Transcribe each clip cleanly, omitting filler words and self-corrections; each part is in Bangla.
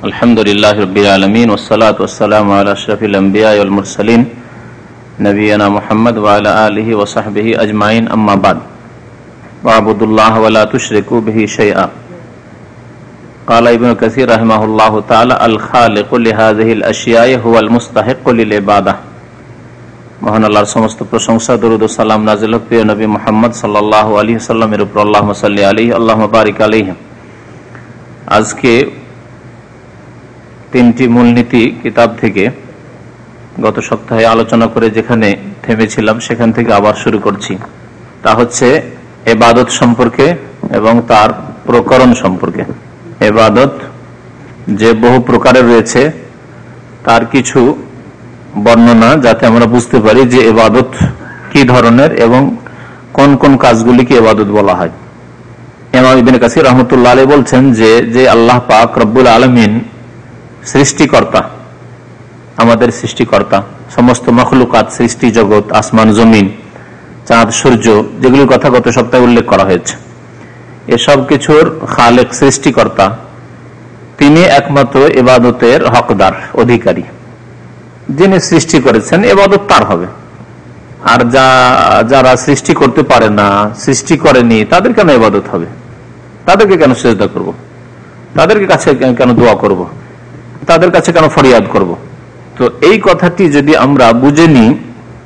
আলহামদুলিল্লাহি রাব্বিল আলামিন ওয়াসসালাতু ওয়াসসালামু আলা আশরাফিল আমবিয়া ওয়াল মুরসালিন নবিয়িনা মুহাম্মদ ওয়া আলা আলিহি ওয়া সাহবিহি আজমাইন আম্মা বাদ ওয়া'বুদুল্লাহ ওয়া লা তুশরিকু বিহি শাইআ قال ابن كثير رحمه الله تعالى الخالق لهذه الاشياء هو المستحق للعباده মহান আল্লাহর সমস্ত প্রশংসা দরুদ ও সালাম নাযিল হোক প্রিয় নবী মুহাম্মদ সাল্লাল্লাহু আলাইহি ওয়াসাল্লামের উপর আল্লাহুম্মা সাল্লি আলাইহি আল্লাহুম্মা বারিক আলাইহি। আজকে তিনটি মূলনীতি কিতাব থেকে গত সপ্তাহে আলোচনা করে যেখানে থেমেছিলাম সেখান থেকে আবার শুরু করছি। তা হচ্ছে ইবাদত সম্পর্কে এবং তার প্রকরণ সম্পর্কে। ইবাদত যে বহু প্রকারের রয়েছে তার কিছু বর্ণনা, যাতে আমরা বুঝতে পারি যে ইবাদত কি ধরনের এবং কোন কোন কাজগুলিকে ইবাদত বলা হয়। ইমাম ইবনে কাসির রাহমাতুল্লাহ আলাইহি বলছেন যে আল্লাহ পাক রব্বুল আলামিন সৃষ্টিকর্তা, আমাদের সৃষ্টিকর্তা, সমস্ত মাখলুকাত, সৃষ্টি জগৎ, আসমান জমিন, চাঁদ সূর্য, যেগুলির কথা গত সপ্তাহে উল্লেখ করা হয়েছে, এসব কিছুর খালেক, সৃষ্টিকর্তা, তিনি একমাত্র ইবাদতের হকদার, অধিকারী। যিনি সৃষ্টি করেছেন ইবাদত তার হবে। আর যারা সৃষ্টি করতে পারে না, সৃষ্টি করেনি, তাদের কেন ইবাদত হবে? তাদেরকে কেন সিজদা করব? তাদেরকে কাছে কেন দোয়া করব? তাদের কাছে কেন ফরিয়াদ করব? তো এই কথাটি যদি আমরা বুঝে নিই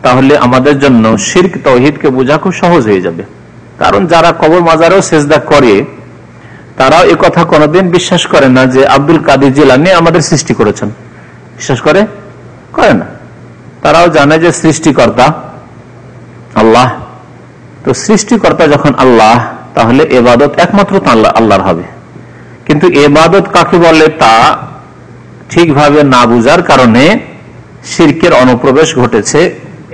তাহলে আমাদের জন্য শিরক তাওহীদকে বোঝা খুব সহজ হয়ে যাবে। কারণ যারা কবর মাজারেও সিজদা করে তারাও এই কথা কোনোদিন বিশ্বাস করে না যে আব্দুল কাদের জিলানী আমাদের সৃষ্টি করেছেন। বিশ্বাস করে না। তারাও জানে যে সৃষ্টিকর্তা আল্লাহ। তো সৃষ্টিকর্তা যখন আল্লাহ, তাহলে ইবাদত একমাত্র আল্লাহর হবে। কিন্তু ইবাদত কাকে বলে তা ঠিকভাবে না বুঝার কারণে শিরকের অনুপ্রবেশ ঘটেছে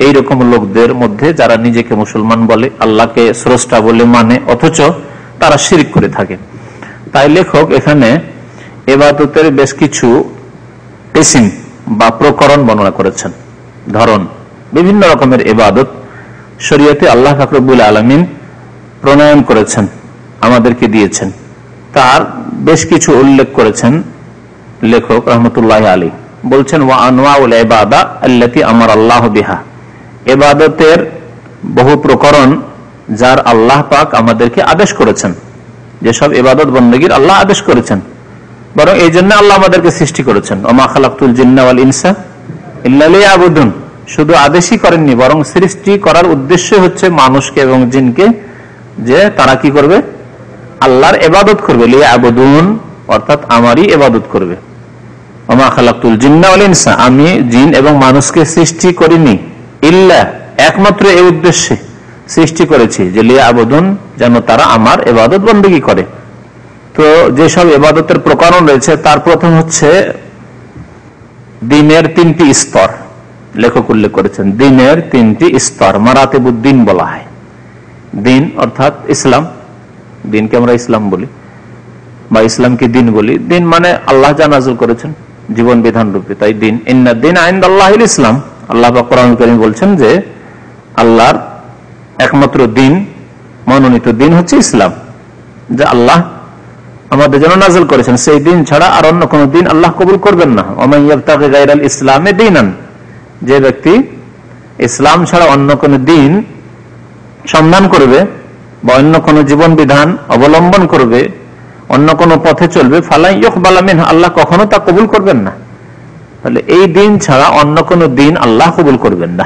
এইরকম লোকদের মধ্যে, যারা নিজেকে মুসলমান বলে, আল্লাহকে স্রষ্টা বলে মানে, অথচ তারা শিরক করে থাকে। তাই লেখক এখানে ইবাদতের বেশ কিছু কিসম বা প্রকরণ বর্ণনা করেছেন, ধরন। বিভিন্ন রকমের ইবাদত শরীয়তে আল্লাহ পাক রব্বুল আলামিন প্রণয়ন করেছেন, আমাদেরকে দিয়েছেন। তার বেশ কিছু উল্লেখ করেছেন লেখক রহমতুল্লাহ আলাইহি। বলছেন ওয়া আনওয়াউল ইবাদা আল্লাতী আমারা আল্লাহু বিহা, ইবাদতের বহু প্রকরণ যার আল্লাহ পাক আমাদেরকে আদেশ করেছেন। যেসব ইবাদত বন্দেগীর আল্লাহ আদেশ করেছেন, বরং এই জন্য আল্লাহ আমাদেরকে সৃষ্টি করেছেন। ওমা খালাকতুল জিন্না ওয়াল ইনসা ইল্লা লিয়াবুদুন, শুধু আদেশই করেননি, বরং সৃষ্টি করার উদ্দেশ্য হচ্ছে মানুষকে এবং জিনকে, যে তারা কি করবে? আল্লাহর ইবাদত করবে। লিয়াবুদুন অর্থাৎ আমারই ইবাদত করবে। ওমা খালাকতুল জিন্না ওয়াল ইনসা, আমি জিন এবং মানুষকে সৃষ্টি করিনি, ইল্লা একমাত্র এই উদ্দেশ্যে সৃষ্টি করেছি যে লিয়াবুদুন, যেন তারা আমার ইবাদত বন্দেগী করে। তো যেসব ইবাদতের প্রকরণ রয়েছে তার প্রথম হচ্ছে দ্বীনের তিনটি স্তর। লেখক উল্লেখ করেছেন দ্বীনের তিনটি স্তর, মারাতিবুদ্দিন বলা হয়। দ্বীন অর্থাৎ ইসলাম, দ্বীনকে আমরা ইসলাম বলি বা ইসলামকে দ্বীন বলি। দ্বীন মানে আল্লাহ যা নাযিল করেছেন জীবন বিধান রূপে, তাই দ্বীন। ইন্না দ্বীন ইনদাল্লাহিল ইসলাম, আল্লাহ পাক কোরআনুল কারীম বলছেন যে আল্লাহর একমাত্র দ্বীন, মনোনীত দ্বীন হচ্ছে ইসলাম, যা আল্লাহ আমাদের জন্য নাযিল করেছেন। সেই দিন ছাড়া আর অন্য কোন দিন আল্লাহ কবুল করবেন না। ওয়া মান ইয়াবতাগি গায়রাল ইসলামে দীনান, যে ব্যক্তি ইসলাম ছাড়া অন্য কোন দিন সন্ধান করবে বা অন্য কোন জীবন বিধান অবলম্বন করবে, অন্য কোন পথে চলবে, ফালা ইউকবালা মিনহু, আল্লাহ কখনো তা কবুল করবেন না। তাহলে এই দিন ছাড়া অন্য কোন দিন আল্লাহ কবুল করবেন না।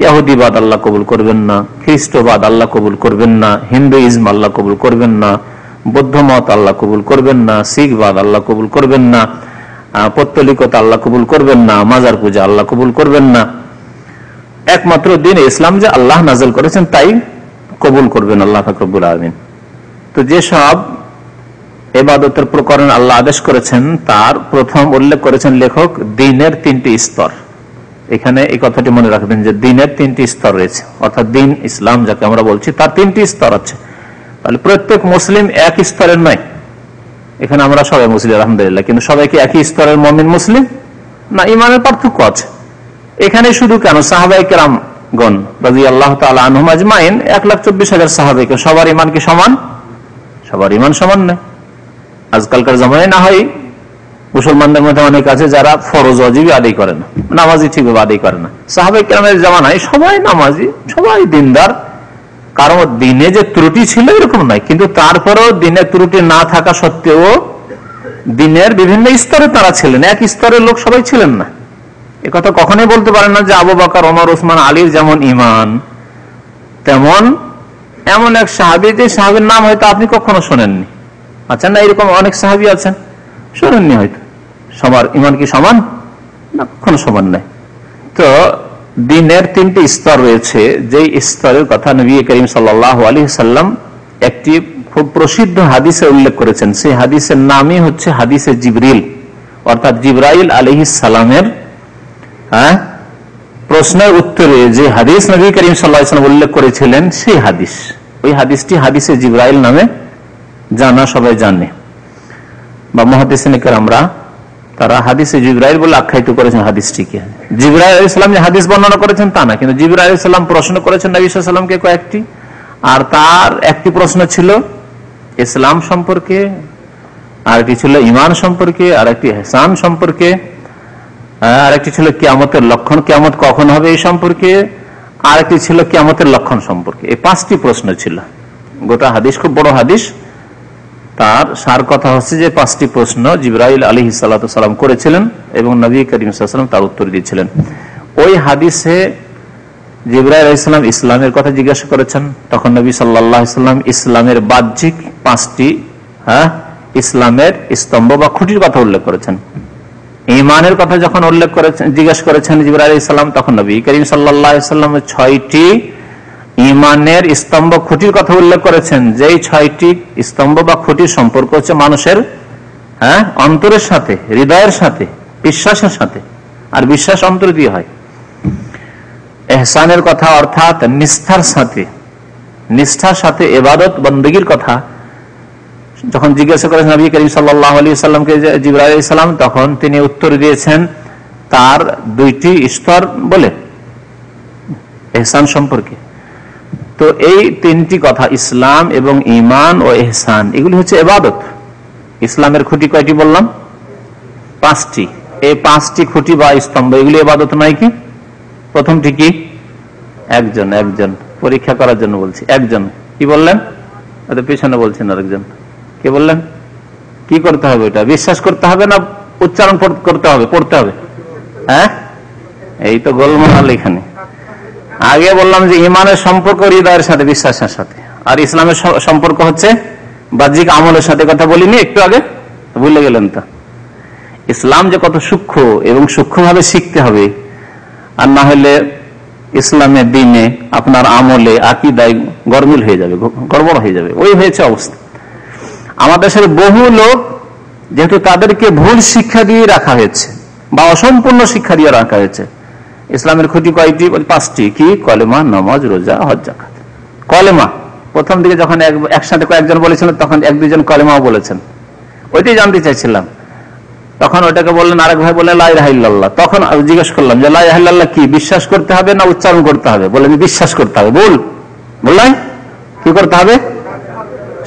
ইহুদিবাদ আল্লাহ কবুল করবেন না, খ্রিস্টবাদ আল্লাহ কবুল করবেন না, হিন্দুইজম আল্লাহ কবুল করবেন না, বৌদ্ধ মত আল্লাহ কবুল করবেন না, শিখবাদ আল্লাহ কবুল করবেন না, পৌত্তলিকতা আল্লাহ কবুল করবেন না, মাজার পূজা আল্লাহ কবুল করবেন না। একমাত্র দিন ইসলাম যে আল্লাহ নাযিল করেছেন তাই কবুল করবেন আল্লাহ পাক রব্বুল আলামিন। তো যেসব ইবাদতের প্রকরণ আল্লাহ আদেশ করেছেন তার প্রথম উল্লেখ করেছেন লেখক দ্বীনের তিনটি স্তর। এখানে এই কথাটি মনে রাখবেন যে দ্বীনের তিনটি স্তর রয়েছে, অর্থাৎ দ্বীন ইসলাম যাকে আমরা বলছি তার তিনটি স্তর আছে। তাহলে প্রত্যেক মুসলিম এক স্তরের নয়। এখানে আমরা সবাই মুসলিম আলহামদুলিল্লাহ, কিন্তু সবাইকে একই স্তরের মুমিন মুসলিম না, ইমানের পার্থক্য আছে। এখানে শুধু কেন, সাহাবায়ে কেরামগণ রাদিয়াল্লাহু তাআলা আনহুম আজমাইন 1,24,000 সাহাবায়ে, সবার ইমান কি সমান? সবার ইমান সমান নয়। আজকালকার জামানায় না হয় মুসলমানদের মধ্যে অনেক আছে যারা ফরজ ওয়াজিবই আদায় করে না, নামাজি ঠিকভাবে আদায় করে না। সাহাবায়ে কেরামের জামানায় সবাই নামাজি, সবাই দিনদার, কারণ দিনে যে ত্রুটি ছিল এরকম নয়, কিন্তু তারপরেও দিনে ত্রুটি না থাকা সত্ত্বেও দিনের বিভিন্ন স্তরে তারা ছিলেন, এক স্তরের লোক সবাই ছিলেন না। একথা কখনোই বলতে পারেন না যে আবু বকর, ওমর, ওসমান, আলীর যেমন ঈমান তেমন এমন এক সাহাবী, যে সাহাবীর নাম হয়তো আপনি কখনো শোনেননি। আচ্ছা, না এরকম অনেক সাহাবী আছেন শোনেননি হয়তো। সবার ঈমান কি সমান? না, কখনো সমান নাই। তো দিনের তিনটি স্তর রয়েছে, যেই স্তরের কথা নবী করিম সাল্লাল্লাহু আলাইহি সাল্লাম একটি খুব প্রসিদ্ধ হাদিসে উল্লেখ করেছেন। সেই হাদিসের নামই হচ্ছে হাদিসে জিবরিল, অর্থাৎ জিবরাইল আলাইহিস সালামের প্রশ্নের উত্তরে যে হাদিস নবী করিম সাল্লাল্লাহু আলাইহি সাল্লাম উল্লেখ করেছিলেন, সেই হাদিস, ওই হাদিসটি হাদিসে জিবরাইল নামে জানা, সবাই জানে, বা মুহাদ্দিসিন কেরামরা তারা হাদিসে জিবরাইল বলে আখ্যায়িত করেছেন হাদিসটিকে। জিবরাইল আলাইহিস সালাম যে হাদিস বর্ণনা করেছেন তা না, কিন্তু জিবরাইল আলাইহিস সালাম প্রশ্ন করেছেন নবী সাল্লাল্লাহু আলাইহি সাল্লামকে কয়েকটি, আর তার একটি প্রশ্ন ছিল ইসলাম সম্পর্কে, আর একটি ছিল ঈমান সম্পর্কে, আর একটি ইহসান সম্পর্কে, আর একটি ছিল কিয়ামতের লক্ষণ, কিয়ামত কখন হবে এই সম্পর্কে, আর একটি ছিল কিয়ামতের লক্ষণ সম্পর্কে। এই পাঁচটি প্রশ্ন ছিল। গোটা হাদিস খুব বড় হাদিস, তার সার কথা হচ্ছে যে পাঁচটি প্রশ্ন জিবরাইল আলাইহিস সালাতু সালাম করেছিলেন এবং নবী করিম সাল্লাল্লাহু আলাইহি ওয়াসাল্লাম তার উত্তর দিয়েছিলেন। ওই হাদিসে জিবরাইল আলাইহিস সালাম ইসলামের কথা জিজ্ঞাসা করেছেন, তখন নবী সাল্লাল্লাহু আলাইহি ওয়াসাল্লাম ইসলামের বাহ্যিক পাঁচটি ইসলামের স্তম্ভ বা খুঁটির কথা উল্লেখ করেছেন। ঈমানের কথা যখন উল্লেখ করেছেন, জিজ্ঞাসা করেছেন জিবরাইল আলাইহিস সালাম, তখন নবী করিম সাল্লাল্লাহু আলাইহি ওয়াসাল্লাম ছয়টি ঈমানের স্তম্ভ খুঁটির কথা উল্লেখ করেছেন, যেই ছয়টি স্তম্ভ বা খুঁটির সম্পর্ক হচ্ছে মানুষের অন্তরের সাথে, হৃদয়ের সাথে, বিশ্বাসের সাথে, আর বিশ্বাস অন্তর দিয়ে হয়। ইহসানের কথা অর্থাৎ নিষ্ঠার সাথে, নিষ্ঠার সাথে ইবাদত বন্দেগীর কথা যখন জিজ্ঞাসা করেছেন নবী করিম সাল্লাল্লাহু আলাইহি ওয়াসাল্লামকে জিবরাইল আলাইহিস সালাম, তখন তিনি উত্তর দিয়েছেন তার দুইটি স্তর বলে ইহসান সম্পর্কে। তো এই তিনটি কথা, ইসলাম এবং ঈমান ও ইহসান, এগুলি হচ্ছে ইবাদত। ইসলামের খুঁটি কয়টি বললাম? পাঁচটি। এই পাঁচটি খুঁটি বা স্তম্ভ, এগুলি ইবাদত নয় কি? প্রথমটি কি? একজন পরীক্ষা করার জন্য বলছি, একজন। কি বললেন? পেছনে বলছেন আরেকজন। কি বললেন? কি করতে হবে? ওটা বিশ্বাস করতে হবে না উচ্চারণ করতে হবে, পড়তে হবে? এই তো গোলমাল এখানে। আগে বললাম যে ঈমানের সম্পর্ক হৃদয়ের সাথে, বিশ্বাসের সাথে, আর ইসলামের সম্পর্ক হচ্ছে বাহ্যিক আমলের সাথে। কথা বলিনি একটু আগে? ভুলে গেলেন তো? ইসলাম যে কত সূক্ষ্ম এবং সূক্ষ্মভাবে শিখতে হবে, আর না হলে ইসলামের দিনে আপনার আমলে আকীদায় গরমিল হয়ে যাবে, গড়বড় হয়ে যাবে। ওই হয়েছে অবস্থা। আমাদের দেশের বহু লোক, যেহেতু তাদেরকে ভুল শিক্ষা দিয়ে রাখা হয়েছে বা অসম্পূর্ণ শিক্ষা দিয়ে রাখা হয়েছে। ইসলামের খুঁটি কয়টি? পাঁচটি। কি? কলেমা, নামাজ, রোজা, হজ, যাকাত। কলেমা প্রথম দিকে যখন একসাথে কয়েকজন বলেছিলেন, তখন এক দুজন কলেমাও বলেছেন, ওইটাই জানতে চাইছিলাম। তখন ওটাকে বললেন, আরেক ভাই বললেন লা ইলাহা ইল্লাল্লাহ। তখন জিজ্ঞেস করলাম যে লা ইলাহা ইল্লাল্লাহ কি, বিশ্বাস করতে হবে না উচ্চারণ করতে হবে? বললেন বিশ্বাস করতে হবে। বললেন কি করতে হবে?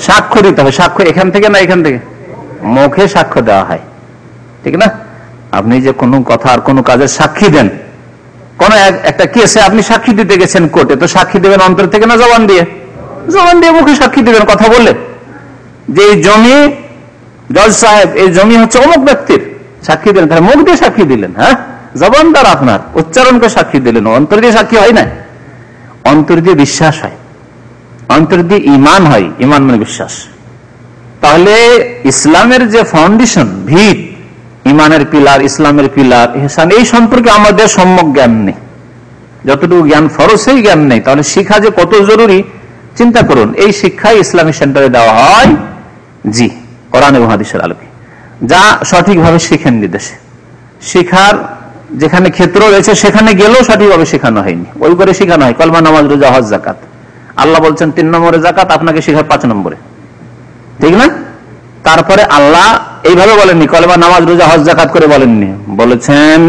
সাক্ষ্য দিতে হবে। সাক্ষ্য এখান থেকে না এখান থেকে? মুখে সাক্ষ্য দেওয়া হয়, ঠিক না? আপনি যে কোনো কথা আর কোনো কাজের সাক্ষী দেন, কোন একটা কেসে আপনি সাক্ষী দিতে গেছেন কোর্টে, তো সাক্ষী দেবেন অন্তর থেকে না জবান দিয়ে? জবান দিয়ে মুখে সাক্ষী দিবেন, কথা বললে যে এই জমি, জজ সাহেব এই জমি হচ্ছে অমুক ব্যক্তির, সাক্ষী দিলেন, তাহলে মুখ দিয়ে সাক্ষী দিলেন। জবান দ্বারা আপনার উচ্চারণ করে সাক্ষী দিলেন। অন্তর দিয়ে সাক্ষী হয় না, অন্তর দিয়ে বিশ্বাস হয়, অন্তর দিয়ে ঈমান হয়। ঈমান মানে বিশ্বাস। তাহলে ইসলামের যে ফাউন্ডেশন, ভিত, ঈমানের পিলার, ইসলামের পিলার, ইহসান, এই সম্পর্কে আমাদের সম্যক জ্ঞান নেই। যতটুকু জ্ঞান ফরজ, সেই জ্ঞান নেই। তাহলে শিক্ষা যে কত জরুরি চিন্তা করুন। এই শিক্ষাই ইসলামিক সেন্টারে দেওয়া হয়, জি, কোরআন এবং হাদিসের আলোকে, যা সঠিকভাবে শিখেননি দেশে। শিখার যেখানে ক্ষেত্র রয়েছে সেখানে গেলেও সঠিকভাবে শেখানো হয়নি, ওই করে শেখানো হয় কলমা, নামাজ, রোজা, হজ, যাকাত। আল্লাহ বলছেন 3 নম্বরে যাকাত, আপনাকে শেখায় 5 নম্বরে, ঠিক না? তারপরে আল্লাহ এইভাবে বলেননি, কলমা, নামাজ, রোজা, হজ, যাকাত করে বলেননি। বলেছেন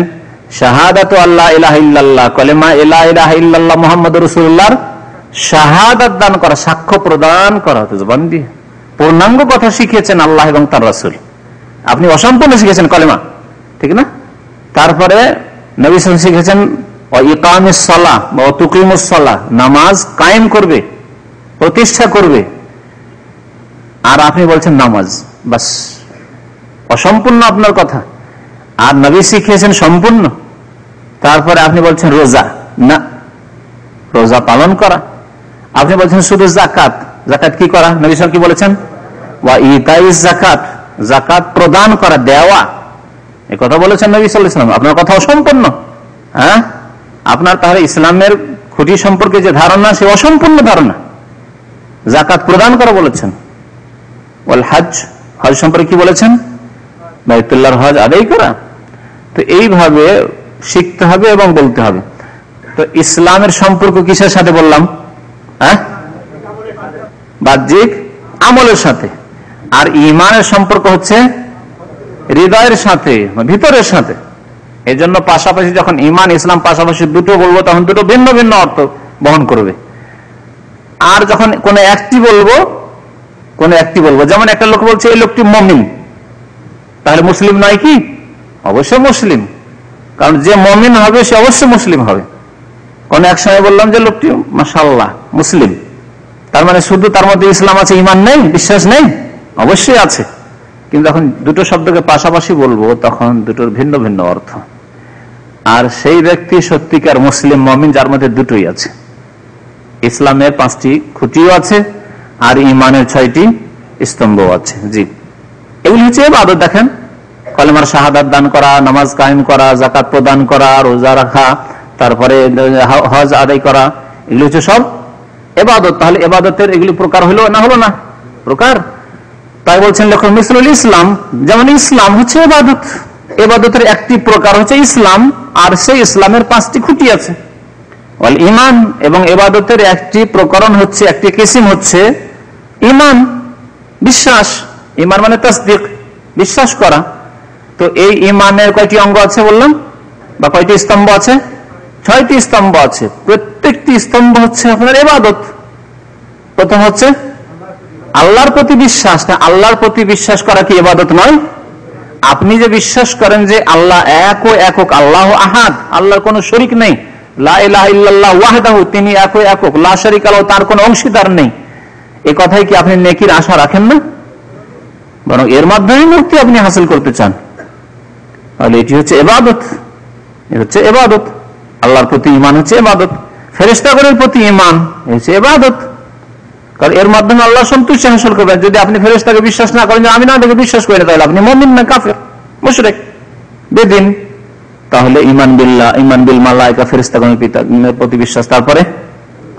শাহাদাতু আল্লাহ ইলাহা ইল্লাল্লাহ, কলেমা লা ইলাহা ইল্লাল্লাহ মুহাম্মাদুর রাসূলুল্লাহর শাহাদাত দান করা, সাক্ষ্য প্রদান করা হতো জবান দিয়ে। পূর্ণাঙ্গ কথা শিখিয়েছেন আল্লাহ এবং তার রাসূল। আপনি অসম্পূর্ণ শিখেছেন কলেমা, ঠিক না? তারপরে নবী সাল্লাল্লাহু আলাইহি ওয়াসাল্লাম শিখেছেন ইকামিস সালাহ বা তুকিমুস সালাহ, নামাজ কায়েম করবে, প্রতিষ্ঠা করবে, আর আপনি বলছেন নামাজ। বাস, অসম্পূর্ণ আপনার কথা। আর নবী শিখিয়েছেন সম্পূর্ণ। তারপরে আপনি বলছেন রোজা, না, রোজা পালন করা। আপনি বলছেন শুধু জাকাত, জাকাত কি করা? নবী সাল্লাল্লাহু আলাইহি ওয়াসাল্লাম কি বলেছেন? ওয়া ইতাইজ জাকাত, জাকাত প্রদান করা, দেওয়া, এই কথা বলেছেন নবী সাল্লাল্লাহু আলাইহি ওয়াসাল্লাম। আপনার কথা অসম্পূর্ণ। হ্যাঁ, আপনার তাহলে ইসলামের খুঁটি সম্পর্কে যে ধারণা, সে অসম্পূর্ণ ধারণা। জাকাত প্রদান করা বলেছেন। ওয়াল হজ, হজ সম্পর্কে কি বলেছেন? বাইতুল্লাহর হজ আদায় করা। তো এইভাবে শিখতে হবে এবং বলতে হবে। তো ইসলামের সম্পর্ক কিসের সাথে বললাম? হ্যাঁ, বাহ্যিক আমলের সাথে। আর ঈমানের সম্পর্ক হচ্ছে হৃদয়ের সাথে, ভিতরের সাথে। এই জন্য পাশাপাশি যখন ঈমান ইসলাম পাশাপাশি দুটো বলবো, তখন দুটো ভিন্ন ভিন্ন অর্থ বহন করবে। আর যখন কোন একটি বলবো, যেমন একটা লোক বলছে এই লোকটি মুমিন, তাহলে মুসলিম নয় কি? অবশ্যই মুসলিম, কারণ যে মুমিন হবে সে অবশ্যই মুসলিম হবে। কোন এক সময় বললাম যে লোকটি মাশাআল্লাহ মুসলিম, তার মানে শুধু তার মধ্যে ইসলাম আছে, ঈমান নেই, বিশ্বাস নেই? অবশ্যই আছে। কিন্তু যখন দুটো শব্দকে পাশাপাশি বলবো, তখন দুটোর ভিন্ন ভিন্ন অর্থ। আর সেই ব্যক্তি সত্যিকার মুসলিম মুমিন যার মধ্যে দুটোই আছে, ইসলামের 5টি খুঁটিও আছে আর ঈমানের 6টি স্তম্ভ আছে। জি, এগুলি হচ্ছে ইবাদত। দেখেন, কলেমার শাহাদাত দান করা, নামাজ কায়েম করা, যাকাত প্রদান করা, রোজা রাখা, তারপরে হজ আদায় করা, এগুলি হচ্ছে সব ইবাদত। তাহলে ইবাদতের এগুলি প্রকার হলো না, হলো না প্রকার? তাই বলছেন লেখক মিসলুল ইসলাম, যেমন ইসলাম হচ্ছে ইবাদত। ইবাদতের একটি প্রকার হচ্ছে ইসলাম, আর সেই ইসলামের 5টি খুঁটি আছে। ওয়াল ঈমান, এবং ইবাদতের একটি প্রকরণ হচ্ছে, একটি কিসিম হচ্ছে ঈমান, বিশ্বাস। ঈমান মানে তাসদীক, বিশ্বাস করা। তো এই ঈমানের কয়টি অঙ্গ আছে বললাম, বা কয়টি স্তম্ভ আছে? 6টি স্তম্ভ আছে। প্রত্যেকটি স্তম্ভ হচ্ছে আপনার ইবাদত। প্রথম হচ্ছে আল্লাহর প্রতি বিশ্বাস। না, আল্লাহর প্রতি বিশ্বাস করা কি ইবাদত নয়? আপনি যে বিশ্বাস করেন যে আল্লাহ এক ও একক, আল্লাহ আহাদ, আল্লাহর কোনো শরীক নেই, লা ইলাহা ইল্লাল্লাহ ওয়াহদাহু, তিনি এক ও একক, লা শারীকা লাহু, তার কোনো অংশীদার নেই, এই কথাই কি আপনি নেকির আশা রাখেন না? বরং এর মাধ্যমে মুক্তি আপনি হাসিল করতে চান। তাহলে এটি হচ্ছে ইবাদত, এ হচ্ছে ইবাদত। আল্লাহর প্রতি ঈমান হচ্ছে ইবাদত। ফেরেশতাগণের প্রতি ঈমান হচ্ছে ইবাদত, কারণ এর মাধ্যমে আল্লাহ সন্তুষ্টি হাসিল করবেন। যদি আপনি ফেরেশতাকে বিশ্বাস না করেন, আমি না দেখে বিশ্বাস করি না, তাহলে আপনি মুমিন না কাফের, মুশরিক, বেদিন। তাহলে ঈমান বিল্লাহ, ঈমান বিল মালায়েকা, ফেরেশতাগণের প্রতি বিশ্বাস, তারপরে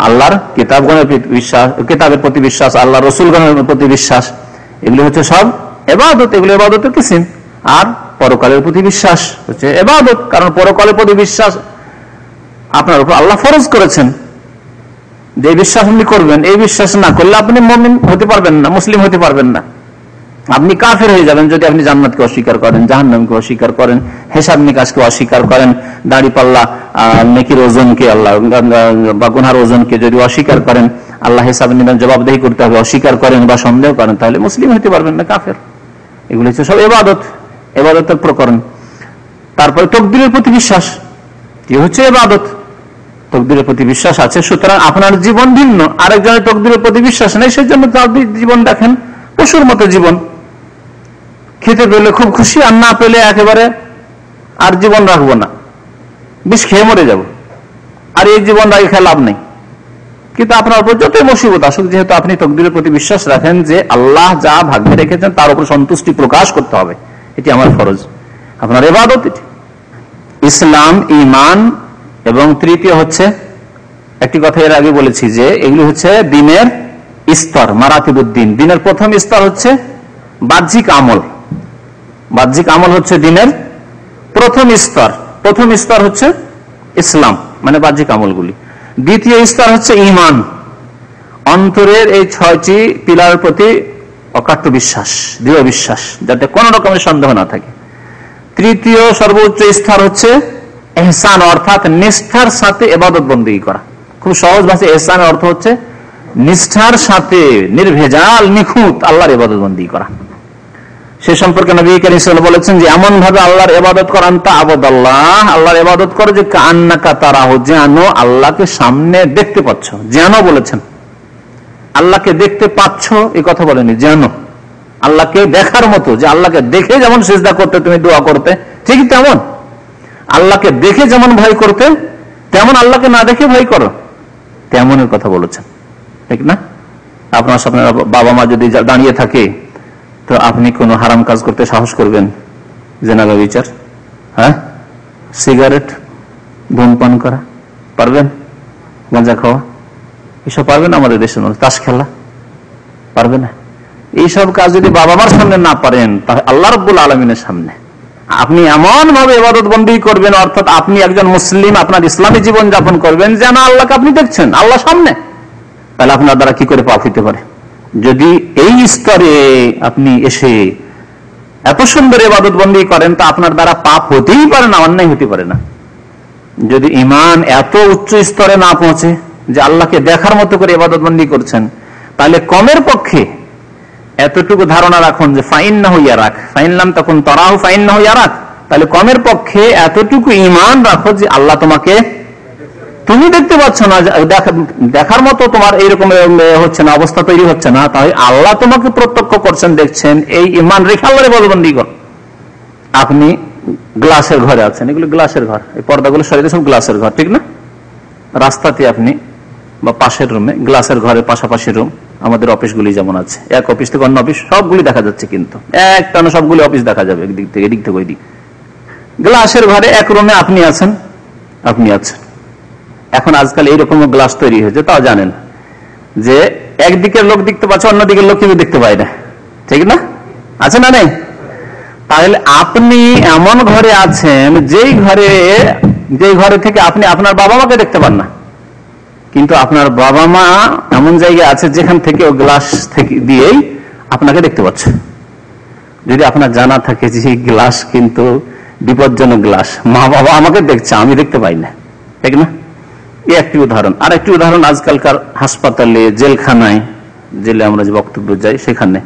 আল্লাহর কিতাবগণের প্রতি বিশ্বাস, কিতাবের প্রতি বিশ্বাস, আল্লাহর রাসূলগণের প্রতি বিশ্বাস, এগুলো হচ্ছে সব ইবাদত। এগুলো ইবাদতের কিসিম। আর পরকালের প্রতি বিশ্বাস হচ্ছে ইবাদত, কারণ পরকালের প্রতি বিশ্বাস আপনার উপর আল্লাহ ফরজ করেছেন, যে বিশ্বাস আপনি করবেন। এই বিশ্বাস না করলে আপনি মুমিন হতে পারবেন না, মুসলিম হতে পারবেন না। আপনি কাফের হয়ে যাবেন যদি আপনি জান্নাতকে অস্বীকার করেন, জাহান্নামকে অস্বীকার করেন, হিসাব নিকাশকে অস্বীকার করেন, দাড়ি পাল্লা, নেকির ওজনকে, আল্লাহ বা গুনার ওজনকে যদি অস্বীকার করেন, আল্লাহ হিসাব নিবেন, জবাবদেহি করতে হবে, অস্বীকার করেন বা সন্দেহ করেন, তাহলে মুসলিম হতে পারবেন না, কাফের। এগুলো হচ্ছে সব ইবাদত, ইবাদতের প্রকরণ। তারপরে তাকদীরের প্রতি বিশ্বাস, কি হচ্ছে ইবাদত। তাকদীরের প্রতি বিশ্বাস আছে, সুতরাং আপনার জীবন ভিন্ন, আরেকজনের তাকদীরের প্রতি বিশ্বাস নেই, সেই জন্য তার জীবন দেখেন পশুর মতো জীবন। খেতে পেলে খুব খুশি, আর না পেলে একেবারে আর জীবন রাখবো না, বিষ খেয়ে মরে যাব, আর এই জীবন রাখে খেয়ে লাভ নেই। কিন্তু আপনার উপর যতই মুসিবত আসুক, যেহেতু আপনি তাকদীরের প্রতি বিশ্বাস রাখেন যে আল্লাহ যা ভাগ্যে রেখেছেন তার উপর সন্তুষ্টি প্রকাশ করতে হবে, এটি আমার ফরজ, আপনার ইবাদত এটি। ইসলাম, ঈমান, এবং তৃতীয় হচ্ছে, একটি কথা এর আগে বলেছি যে এগুলি হচ্ছে দ্বীনের স্তর, মারাতিবুদ্দিন। দ্বীনের প্রথম স্তর হচ্ছে বাহ্যিক আমল। বাহ্যিক আমল হচ্ছে দ্বীনের প্রথম স্তর। প্রথম স্তর হচ্ছে ইসলাম, মানে বাহ্যিক আমলগুলি। দ্বিতীয় স্তর হচ্ছে ঈমান, অন্তরের এই 6টি পিলারের প্রতি অকাট্য বিশ্বাস, দৃঢ় বিশ্বাস, যাতে কোন রকমের সন্দেহ না থাকে। তৃতীয় সর্বোচ্চ স্তর হচ্ছে ইহসান, অর্থাৎ নিষ্ঠার সাথে ইবাদত বন্দেগী করা। খুব সহজ ভাষায় ইহসানের অর্থ হচ্ছে নিষ্ঠার সাথে, নির্ভেজাল, নিখুঁত আল্লাহর ইবাদত বন্দেগী করা। সে সম্পর্কে নবী কারীম সাল্লাল্লাহু আলাইহি ওয়াসাল্লাম বলেছেন যে এমন ভাবে আল্লাহর ইবাদত করেন, তা আবুদাল্লাহ, আল্লাহর ইবাদত করো যে কান্নাকা তারাহু, যেন আল্লাহকে সামনে দেখতে পাচ্ছ। যেন বলেছেন, আল্লাহকে দেখতে পাচ্ছ এই কথা বলেনি, যেন আল্লাহকে দেখার মতো, যে আল্লাহকে দেখে যেমন সিজদা করতে তুমি দোয়া করতে, ঠিক তেমন আল্লাহকে দেখে যেমন ভয় করতে, তেমন আল্লাহকে না দেখে ভয় করো, তেমনের কথা বলেছেন, ঠিক না? আপনার সামনে বাবা মা যদি দাঁড়িয়ে থাকে, তো আপনি কোন হারাম কাজ করতে সাহস করবেন? জেনা ব্যভিচার, হ্যাঁ, সিগারেট, ধূমপান করা পারবেন? গাঁজা খাওয়া, এসব পারবেন? আমাদের দেশের মানুষ তাস খেলা পারবে না। এইসব কাজ যদি বাবা মার সামনে না পারেন, তাহলে আল্লাহ রাব্বুল আলামিনের সামনে আপনি এমন ভাবে ইবাদত বন্দি করবেন, অর্থাৎ আপনি একজন মুসলিম, আপনার ইসলামী জীবন যাপন করবেন যেন আল্লাহকে আপনি দেখছেন, আল্লাহ সামনে। তাহলে আপনার দ্বারা কি করে পাপ হইতে পারে? যদি এই স্তরে আপনি এসে এত সুন্দর ইবাদত বন্দি করেন, তা আপনার দ্বারা পাপ হতেই পারে না, অন্যায় হতে পারে না। যদি ঈমান এত উচ্চ স্তরে না পৌঁছে যে আল্লাহকে দেখার মতো করে ইবাদত বন্দি করছেন, তাহলে কমের পক্ষে এতটুকু ধারণা রাখুন যে ফাইন্নাহু ইয়ারাক, ফাইনলাম তখন তারাহু ফাইন্নাহু ইয়ারাক, তাহলে কমের পক্ষে এতটুকু ঈমান রাখো যে আল্লাহ তোমাকে, তুমি দেখতে পাচ্ছ না, দেখার মতো তোমার এইরকম হচ্ছে না, অবস্থা তৈরি হচ্ছে না, তাই আল্লাহ তোমাকে প্রত্যক্ষ করছেন, দেখছেন, এই ঈমান রেখে আল্লাহর ইবাদতবন্দি কর। আপনি গ্লাসের ঘরে আছেন, এগুলো গ্লাসের ঘর, এই পর্দাগুলো সরিয়ে সব গ্লাসের ঘর, ঠিক না? রাস্তাতে আপনি বা পাশের রুমে, গ্লাসের ঘরের পাশাপাশি রুম, আমাদের অফিসগুলি যেমন আছে, এক অফিস থেকে অন্য অফিস সবগুলি দেখা যাচ্ছে, কিন্তু একটানা সবগুলি অফিস দেখা যাবে, একদিক থেকে এদিক থেকে ওই দিক। গ্লাসের ঘরে এক রুমে আপনি আছেন, আপনি আছেন। এখন আজকাল এইরকম গ্লাস তৈরি হয়েছে, তাও জানেন যে একদিকের লোক দেখতে পাচ্ছে, অন্যদিকের লোক কিন্তু দেখতে পায় না, ঠিক না? আছে না নেই? তাহলে আপনি এমন ঘরে আছেন যেই ঘরে থেকে আপনি আপনার বাবা মাকে দেখতে পান না, কিন্তু আপনার বাবা মা এমন জায়গায় আছে যেখান থেকে ও গ্লাস থেকে দিয়েই আপনাকে দেখতে পাচ্ছে। যদি আপনার জানা থাকে যে এই গ্লাস কিন্তু বিপজ্জনক গ্লাস, মা বাবা আমাকে দেখছে, আমি দেখতে পাই না, ঠিক না? এই একটি উদাহরণ। আর একটি উদাহরণ, আজকালকার হাসপাতালে, জেলখানায়, জেলে আমরা যে বক্তব্য যাই, সেখানে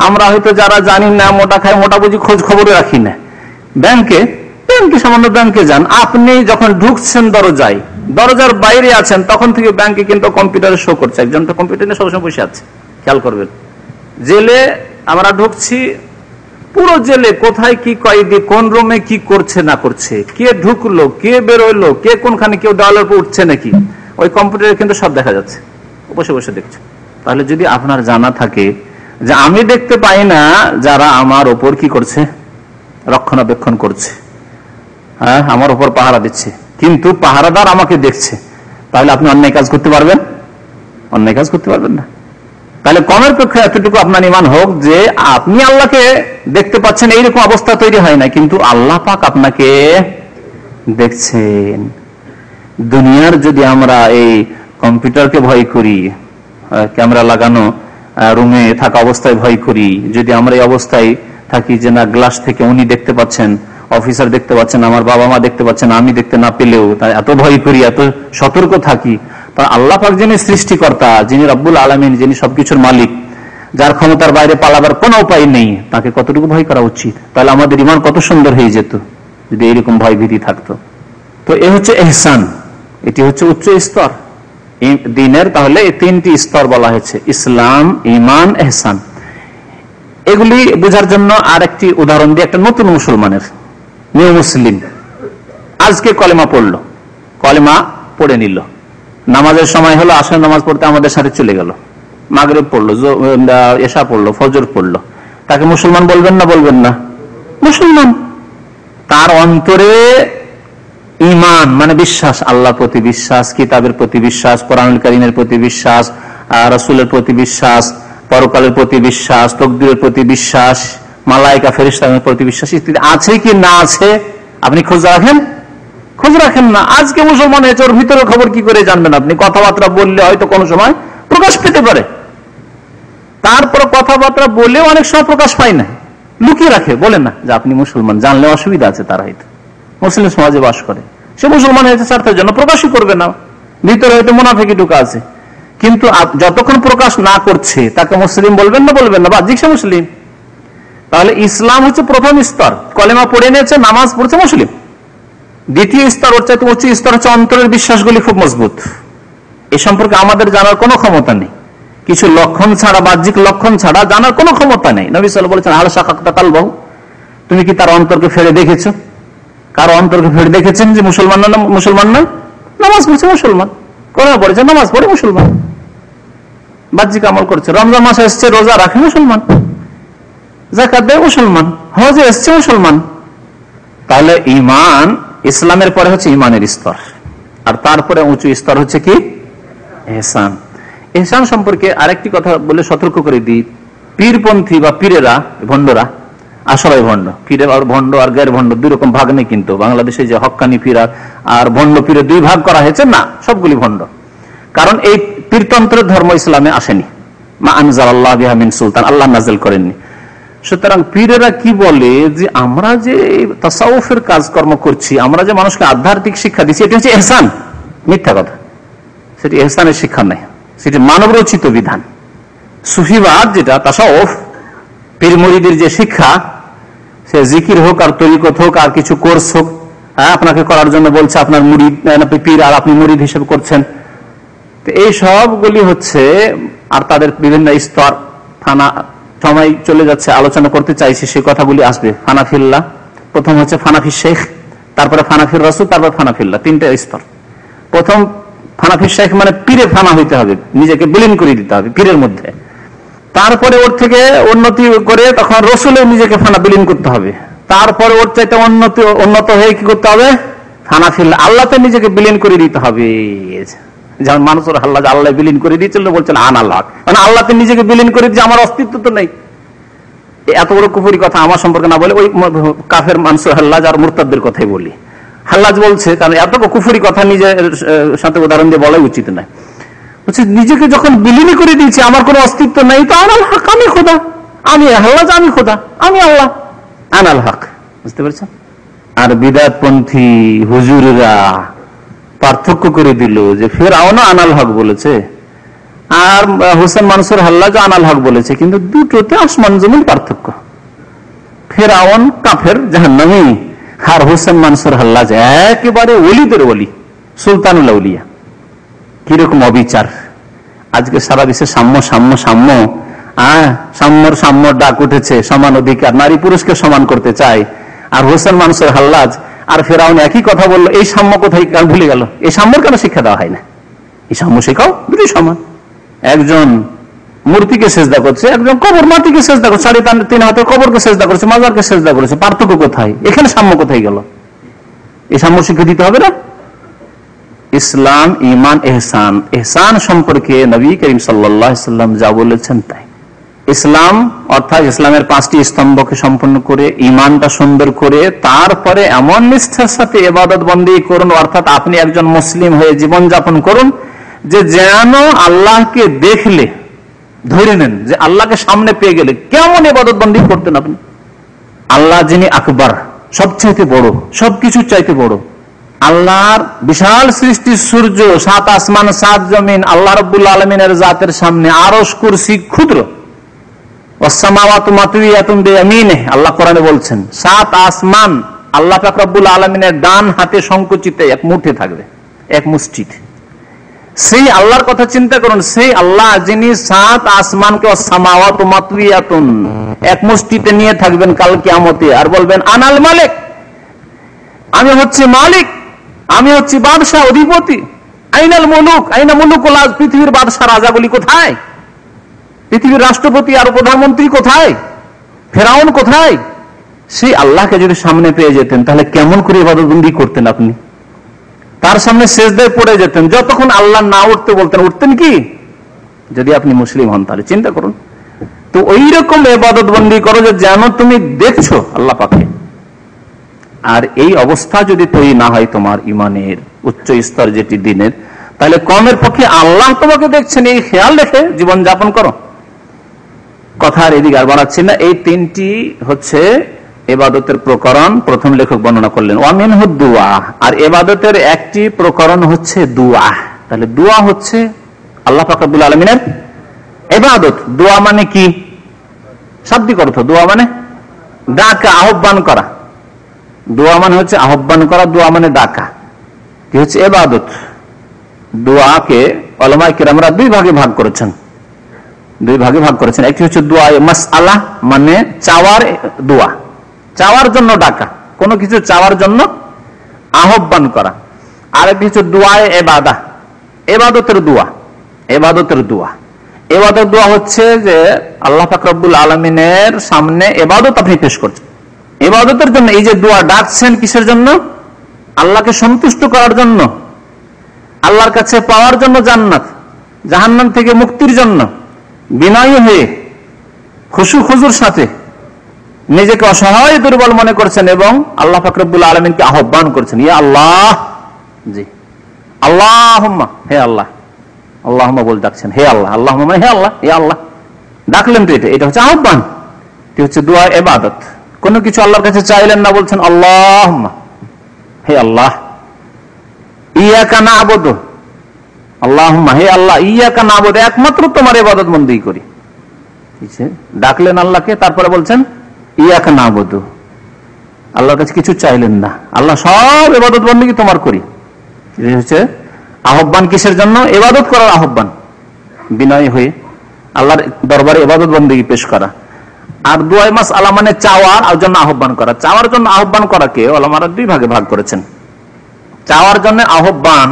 আমরা হয়তো যারা জানি না, মোটা খাই, মোটা বুঝি, খোঁজ খবর রাখি না। ব্যাংকে সামান্য ব্যাংকে যান, আপনি যখন ঢুকছেন দরজার বাইরে আছেন, তখন থেকে ব্যাংকে কিন্তু কম্পিউটারে শো করছে, একজন তো কম্পিউটার নিয়ে সবসময় বসে আছে, খেয়াল করবেন। জেলে আমরা ঢুকছি, পুরো জেলে কোথায় কি কয়েদি কোন রুমে কি করছে না করছে, কে ঢুকলো, কে বেরোলো, কে কোনখানে, কেউ দেওয়ালের উপর উঠছে নাকি, ওই কম্পিউটারে কিন্তু সব দেখা যাচ্ছে, বসে বসে দেখছে। তাহলে যদি আপনার জানা থাকে যে আমি দেখতে পাই না যারা আমার ওপর কি করছে, রক্ষণাবেক্ষণ করছে, হ্যাঁ, আমার উপর পাহারা দিচ্ছে, কিন্তু পাহারাদার আমাকে দেখছে, তাহলে আপনি অন্যায় কাজ করতে পারবেন? অন্যায় কাজ করতে পারবেন না। তাহলে কমের পক্ষে এতটুকু আপনার ঈমান হোক যে আপনি আল্লাহকে দেখতে পাচ্ছেন, এইরকম অবস্থা তৈরি হয় না, কিন্তু আল্লাহ পাক আপনাকে দেখছেন। দুনিয়ার যদি আমরা এই কম্পিউটারকে ভয় করি, ক্যামেরা লাগানো রুমে থাকা অবস্থায় ভয় করি, যদি আমরা এই অবস্থায় থাকি যে না, গ্লাস থেকে উনি দেখতে পাচ্ছেন, অফিসার দেখতে পাচ্ছেন, আমার বাবা মা দেখতে পাচ্ছেন, আমি দেখতে না পেলেও তাই এত ভয় করি, এত সতর্ক থাকি, তা আল্লাহ পাক যিনি সৃষ্টিকর্তা, যিনি রব্বুল আলামিন, যিনি সবকিছুর মালিক, যার ক্ষমতার বাইরে পালাবার কোনো উপায় নেই, তাকে কতটুকু ভয় করা উচিত। তাহলে আমাদের ঈমান কত সুন্দর হয়ে যেত যদি এরকম ভয় ভীতি থাকতো। তো এ হচ্ছে ইহসান, এটি হচ্ছে উচ্চ স্তর দ্বীনের। তাহলে এই তিনটি স্তর বলা হয়েছে, ইসলাম, ঈমান, ইহসান। এগুলি বোঝার জন্য আর একটি উদাহরণ দিয়ে, একটা নতুন মুসলমানের, নিউ মুসলিম, আজকে কলেমা পড়লো, কলেমা পড়ে নিল, নামাজের সময় হলো, আসর নামাজ পড়তে আমাদের সাথে চলে গেল, মাগরিব পড়লো, এশা পড়লো, ফজর পড়লো, তাকে মুসলমান বলবেন না? বলবেন না? মুসলমান। তার অন্তরে ঈমান মানে বিশ্বাস, আল্লাহর প্রতি বিশ্বাস, কিতাবের প্রতি বিশ্বাস, কোরআনুল কারীমের প্রতি বিশ্বাস, রাসূলের প্রতি বিশ্বাস, পরকালের প্রতি বিশ্বাস, তাকদীরের প্রতি বিশ্বাস, মালায়েকা ফেরেশতাদের প্রতি বিশ্বাস ইত্যাদি আছে কি না আছে আপনি খোঁজ রাখেন? খোঁজ রাখেন না। আজকে মুসলমান হয়েছে, ওর ভিতরে খবর কি করে জানবেন আপনি? কথাবার্তা বললে হয়তো কোনো সময় প্রকাশ পেতে পারে, তারপর কথাবার্তা বলে অনেক সময় প্রকাশ পায় না, লুকিয়ে রাখে, বলে না যে আপনি মুসলমান, জানলে অসুবিধা আছে। তার হয়তো মুসলিম সমাজে বাস করে, সে মুসলমান হয়েছে স্বার্থের জন্য প্রকাশই করবে না, ভিতরে হয়তো মুনাফিকি ঢুকা আছে, কিন্তু যতক্ষণ প্রকাশ না করছে তাকে মুসলিম বলবেন না? বলবেন না? বাহ্যিক সে মুসলিম। তাহলে ইসলাম হচ্ছে প্রথম স্তর, কলেমা পড়ে নিয়েছে, নামাজ পড়ছে, মুসলিম। দ্বিতীয় স্তর হচ্ছে উচ্চ স্তর হচ্ছে অন্তরের বিশ্বাসগুলি খুব মজবুত। এ সম্পর্কে আমাদের জানার কোনো ক্ষমতা নেই, কিছু লক্ষণ ছাড়া, বাহ্যিক লক্ষণ ছাড়া জানার কোনো ক্ষমতা নেই। নবী সাল্লাল্লাহু আলাইহি ওয়াসাল্লাম বলেছেন, আল শাকাক্তা কালবাহু, তুমি কি তার অন্তরকে ফেরে দেখেছো? কারো অন্তরকে ফেরে দেখেছেন যে মুসলমান না মুসলমান নয়? নামাজ পড়ছে মুসলমান, কোরআন পড়েছে, নামাজ পড়ে মুসলমান, বাহ্যিক আমল করছে, রমজান মাসে এসছে, রোজা রাখে মুসলমান, যাকাত দেয় মুসলমান, হজে এসছে মুসলমান। তাহলে ঈমান, ইসলামের পরে হচ্ছে ঈমানের স্তর, আর তারপরে উঁচু স্তর হচ্ছে কি? ইহসান। ইহসান সম্পর্কে আরেকটি কথা বলে সতর্ক করে দিই, পীরপন্থী বা পীরেরা, ভণ্ডরা, আসলে ভণ্ড, পীরে আর ভণ্ড আর গের ভণ্ড দুই রকম ভাগ নেই কিন্তু বাংলাদেশে, যে হক্কানি পীর আর ভণ্ড পীরে দুই ভাগ করা হয়েছে না, সবগুলি ভণ্ড। কারণ এই পীরতন্ত্রের ধর্ম ইসলামে আসেনি, মা আনজালাল্লাহু বিহা মিন সুলতান, আল্লাহ নাযিল করেননি। সুতরাং পীরেরা কি বলে যে আমরা যে তাসাউফের কাজকর্ম করছি, আমরা যে মানুষকে আধ্যাত্মিক শিক্ষা দিচ্ছি, এটি হচ্ছে ইহসান। মিথ্যা কথা, সেটি ইহসানের শিক্ষা নয়, সেটি মানব রচিত বিধান। সুফিবাদ যেটা তাসাউফ, পীর মুরিদের যে শিক্ষা, সে জিকির হোক আর তরিকত হোক আর কিছু কোর্স হোক, আপনাকে করার জন্য বলছে, আপনার মুরিদ পীর আর আপনি মুরিদ হিসেবে করছেন, তো এই সবগুলি হচ্ছে, আর তাদের বিভিন্ন স্তর, ফানা, সময় চলে যাচ্ছে, আলোচনা করতে চাইছি, সে কথাগুলি আসবে। ফানাফিল্লাহ, প্রথম হচ্ছে ফানাফি শেখ, তারপরে ফানাফির রাসূল, তারপর ফানাফিল্লাহ, তিনটে স্তর। প্রথম ফানাফি শেখ মানে পীরে ফানা হইতে হবে, নিজেকে বিলীন করে দিতে হবে পীরের মধ্যে। তারপরে ওর থেকে উন্নতি করে তখন রসুলে নিজেকে ফানা বিলীন করতে হবে। তারপরে ওর চাইতে উন্নত হয়ে কি করতে হবে? ফানাফিল্লাহ, আল্লাহতে নিজেকে বিলীন করে দিতে হবে। যেমন মানুষের আল্লাহ আল্লাহ বিলীন করে দিয়েছিল, বলছেন আন আল্লাহ, মানে আল্লাহতে নিজেকে বিলীন করে দিয়ে আমার অস্তিত্ব তো নেই। এত বড় কুফরি কথা আমার সম্পর্কে না বলে ওই কাফের মানুষের হাল্লাজ আর মুরতাদদের কথাই বলি। হাল্লাজ বলছে, কারণ এত কুফরি কথা নিজের সাথে উদাহরণ দিয়ে বলাই উচিত নয়। বলছে নিজেকে যখন বিলীন করে দিয়েছে, আমার কোনো অস্তিত্ব নেই, তো আনাল হক, আমি খোদা, আমি হাল্লাজ, আমি খোদা, আমি আল্লাহ, আনাল হক। বুঝতে পেরেছেন? আর বিদআতপন্থী হুজুররা পার্থক্য করে দিল যে ফেরাউন আনাল হক বলেছে আর হোসেন মানসুর হাল্লাজ আনাল হক বলেছে, কিন্তু দুটোতে আসমান জমিন পার্থক্য। ফেরাউন কাফের জাহান্নামী, আর হোসেন মানসুর হাল্লাজ একেবারে ওলিদের ওলি, সুলতানুল আউলিয়া। কিরকম অবিচার! আজকে সারা দেশে সাম্য সাম্য সাম্য, সাম্যর ডাক উঠেছে, সমান অধিকার, নারী পুরুষকে সমান করতে চায়। আর হোসেন মানসুর হাল্লাজ আর ফেরাউন একই কথা বললো, এই সাম্য কোথায় ভুলে গেল? এই সাম্যর কেন শিক্ষা দেওয়া হয় না? এই সাম্য শেখাও, দুটোই সমান। একজন মূর্তিকে সেজদা করছে, একজন কবর মাটিকে সেজদা করছে, 3.5 হাতের কবরকে সেজদা করেছে, মাজারকে সেজদা করেছে, পার্থক্য কোথায়? এখানে সাম্য কোথায় গেল? এই সাম্য শিক্ষা দিতে হবে না? ইসলাম, ঈমান, ইহসান, ইহসান সম্পর্কে নবী করিম সাল্লাল্লাহু আলাইহি ওয়াসাল্লাম যা বলেছেন তাই। ইসলাম অর্থাৎ ইসলামের 5টি স্তম্ভকে সম্পন্ন করে, ঈমানটা সুন্দর করে, তারপরে এমন নিষ্ঠার সাথে ইবাদত বন্দেগী করুন, অর্থাৎ আপনি একজন মুসলিম হয়ে জীবন যাপন করুন যে যেন আল্লাহকে দেখলে ধরে নেন যে আল্লাহকে সামনে পেয়ে গেলে কেমন ইবাদত বন্দেগী করতেন আপনি। আল্লাহ যিনি আকবার, সবচাইতে বড়, সবকিছুর চাইতে বড়, আল্লাহর বিশাল সৃষ্টি, সূর্য, 7 আসমান, 7 জমিন, আল্লাহ রাব্বুল আলামিনের জাতের সামনে আরশ, কুরসি ক্ষুদ্র। আল্লাহ কোরআনে বলছেন 7 আসমান আল্লাহ পাক রব্বুল আলামিনের ডান হাতে সংকুচিত এক মুঠে থাকবে, এক মুষ্টিতে। সেই আল্লাহর কথা চিন্তা করুন, সেই আল্লাহ যিনি 7 আসমানকে এক মুষ্টিতে নিয়ে থাকবেন কাল কিয়ামতে, আর বলবেন আনাল মালিক, আমি হচ্ছি মালিক, আমি হচ্ছি বাদশাহ, অধিপতি। আইনাল মুলুক, আইনা মুলুকুল আরদ, পৃথিবীর বাদশাহ রাজাগুলি কোথায়? পৃথিবীর রাষ্ট্রপতি আর প্রধানমন্ত্রী কোথায়? ফেরাউন কোথায়? সেই আল্লাহকে যদি সামনে পেয়ে যেতেন, তাহলে কেমন করে ইবাদত বন্দেগী করতেন আপনি? তার সামনে সিজদায় পড়ে যেতেন, যতক্ষণ আল্লাহ না উঠতে বলতেন, উঠতেন কি? যদি আপনি মুসলিম হন তাহলে চিন্তা করুন। তো ওই রকম ইবাদত বন্দেগী করো যে যেন তুমি দেখছো আল্লাহ পাকে। আর এই অবস্থা যদি তৈরি না হয় তোমার ইমানের উচ্চ স্তর যেটি দিনের, তাহলে কমের পক্ষে আল্লাহ তোমাকে দেখছেন এই খেয়াল রেখে জীবন যাপন করো। কথার এদিকে আর বাড়াচ্ছি না। এই 3টি হচ্ছে ইবাদতের প্রকরণ, প্রথম লেখক বর্ণনা করলেন। ওয়ামিনহু দুআ, আর ইবাদতের একটি প্রকরণ হচ্ছে দুআ। তাহলে দুআ হচ্ছে আল্লাহ পাক রব্বুল আলামিনের ইবাদত। দুআ মানে কি? শাব্দিক অর্থ দুআ মানে ডাকা, আহ্বান করা। দোয়া মানে হচ্ছে আহ্বান করা, দোয়া মানে ডাকা, কি হচ্ছে ইবাদত। দোয়াকে উলামায়ে কেরামরা দুই ভাগে ভাগ করেছেন, একটি হচ্ছে দোয়া মাসআলা, মানে চাওয়ার দোয়া, চাওয়ার জন্য ডাকা, কোনো কিছু চাওয়ার জন্য আহ্বান করা। আর একটি হচ্ছে দোয়া ইবাদা, ইবাদতের দোয়া। ইবাদত দোয়া হচ্ছে যে আল্লাহ পাক রব্বুল আলামিনের সামনে ইবাদত আপনি পেশ করছেন, ইবাদতের জন্য। এই যে দোয়া ডাকছেন কিসের জন্য? আল্লাহকে সন্তুষ্ট করার জন্য, আল্লাহর কাছে পাওয়ার জন্য জান্নাত, জাহান্নাম থেকে মুক্তির জন্য। বিনয়ী হয়ে খুশু খুজুর সাথে নিজেকে অসহায় দুর্বল মনে করছেন এবং আল্লাহ পাক রব্বুল আলামিনকে আহ্বান করছেন, ইয়া আল্লাহ, জি আল্লাহুম্মা, হে আল্লাহ, আল্লাহুম্মা বলে ডাকছেন, হে আল্লাহ, আল্লাহুম্মা হে আল্লাহ, হে আল্লাহ ডাকলেন। তো এটা হচ্ছে আহ্বান, এটা হচ্ছে দোয়া ইবাদত। কোনো কিছু আল্লাহর কাছে চাইলেন না, বলছেন আল্লাহুম্মা, হে আল্লাহ, ইয়াকা না'বুদু, আল্লাহুম্মা হে আল্লাহ, ইয়াকা না'বুদু, একমাত্র তোমার ইবাদত বন্দেগী করি। ডাকলেন আল্লাহকে, তারপরে বলছেন ইয়াকা না'বুদু, আল্লাহর কাছে কিছু চাইলেন না, আল্লাহ সব ইবাদত বন্দেগী তোমার করি। এটা হচ্ছে আহ্বান কিসের জন্য? ইবাদত করার আহ্বান, বিনয়ী হয়ে আল্লাহর দরবারে ইবাদত বন্দেগী পেশ করা। আর দোয়া মাসআলা মানে চাওয়ার জন্য আহ্বান করা। চাওয়ার জন্য আহ্বান করাকে উলামারা দুই ভাগে ভাগ করেছেন। চাওয়ার জন্য আহ্বান,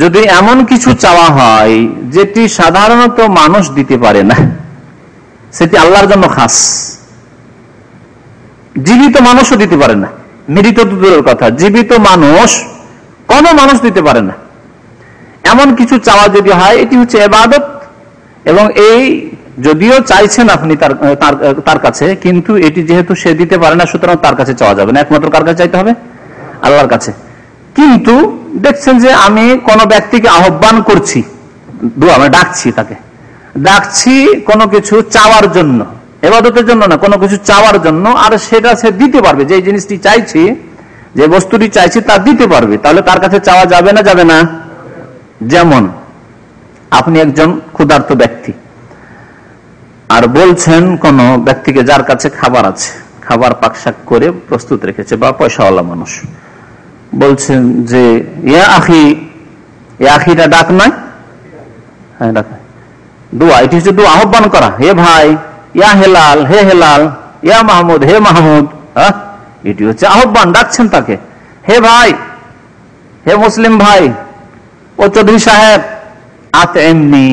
যদি এমন কিছু চাওয়া হয় যেটি সাধারণত মানুষ দিতে পারে না, সেটি আল্লাহর জন্য খাস। জীবিত মানুষও দিতে পারে না, মৃত দূরের কথা, জীবিত মানুষ, কোন মানুষ দিতে পারে না। এমন কিছু চাওয়া যদি হয়, এটি হচ্ছে ইবাদত। এবং এই যদিও চাইছেন আপনি তার কাছে, কিন্তু এটি যেহেতু সে দিতে পারে না, সুতরাং তার কাছে চাওয়া যাবে না, একমাত্র কার কাছে চাইতে হবে? আল্লাহর কাছে। কিন্তু দেখছেন যে আমি কোন ব্যক্তিকে আহ্বান করছি, দোয়া মানে ডাকছি, তাকে ডাকছি কোনো কিছু চাওয়ার জন্য, ইবাদতের জন্য না, কোনো কিছু চাওয়ার জন্য, আর সেটা সে দিতে পারবে, যে জিনিসটি চাইছি, যে বস্তুটি চাইছি তা দিতে পারবে, তাহলে তার কাছে চাওয়া যাবে না? যাবে না। যেমন আপনি একজন ক্ষুধার্ত ব্যক্তি আর বলছেন কোন ব্যক্তিকে যার কাছে খাবার আছে, খাবার পাকশাক করে প্রস্তুত রেখেছে, বা পয়সাওয়ালা মানুষ, বলছেন যে ইয়া আখি, ইয়া আখিটা ডাক নয়? হ্যাঁ, ডাক। দোয়া, এটি হচ্ছে দোয়া, আহ্বান করা, হে ভাই, ইয়া হেলাল, হে হেলাল, ইয়া মাহমুদ, হে মাহমুদ। এটি হচ্ছে আহ্বান, ডাকছেন তাকে, হে ভাই, হে মুসলিম ভাই, ও চৌধুরী সাহেব, আতএমনি,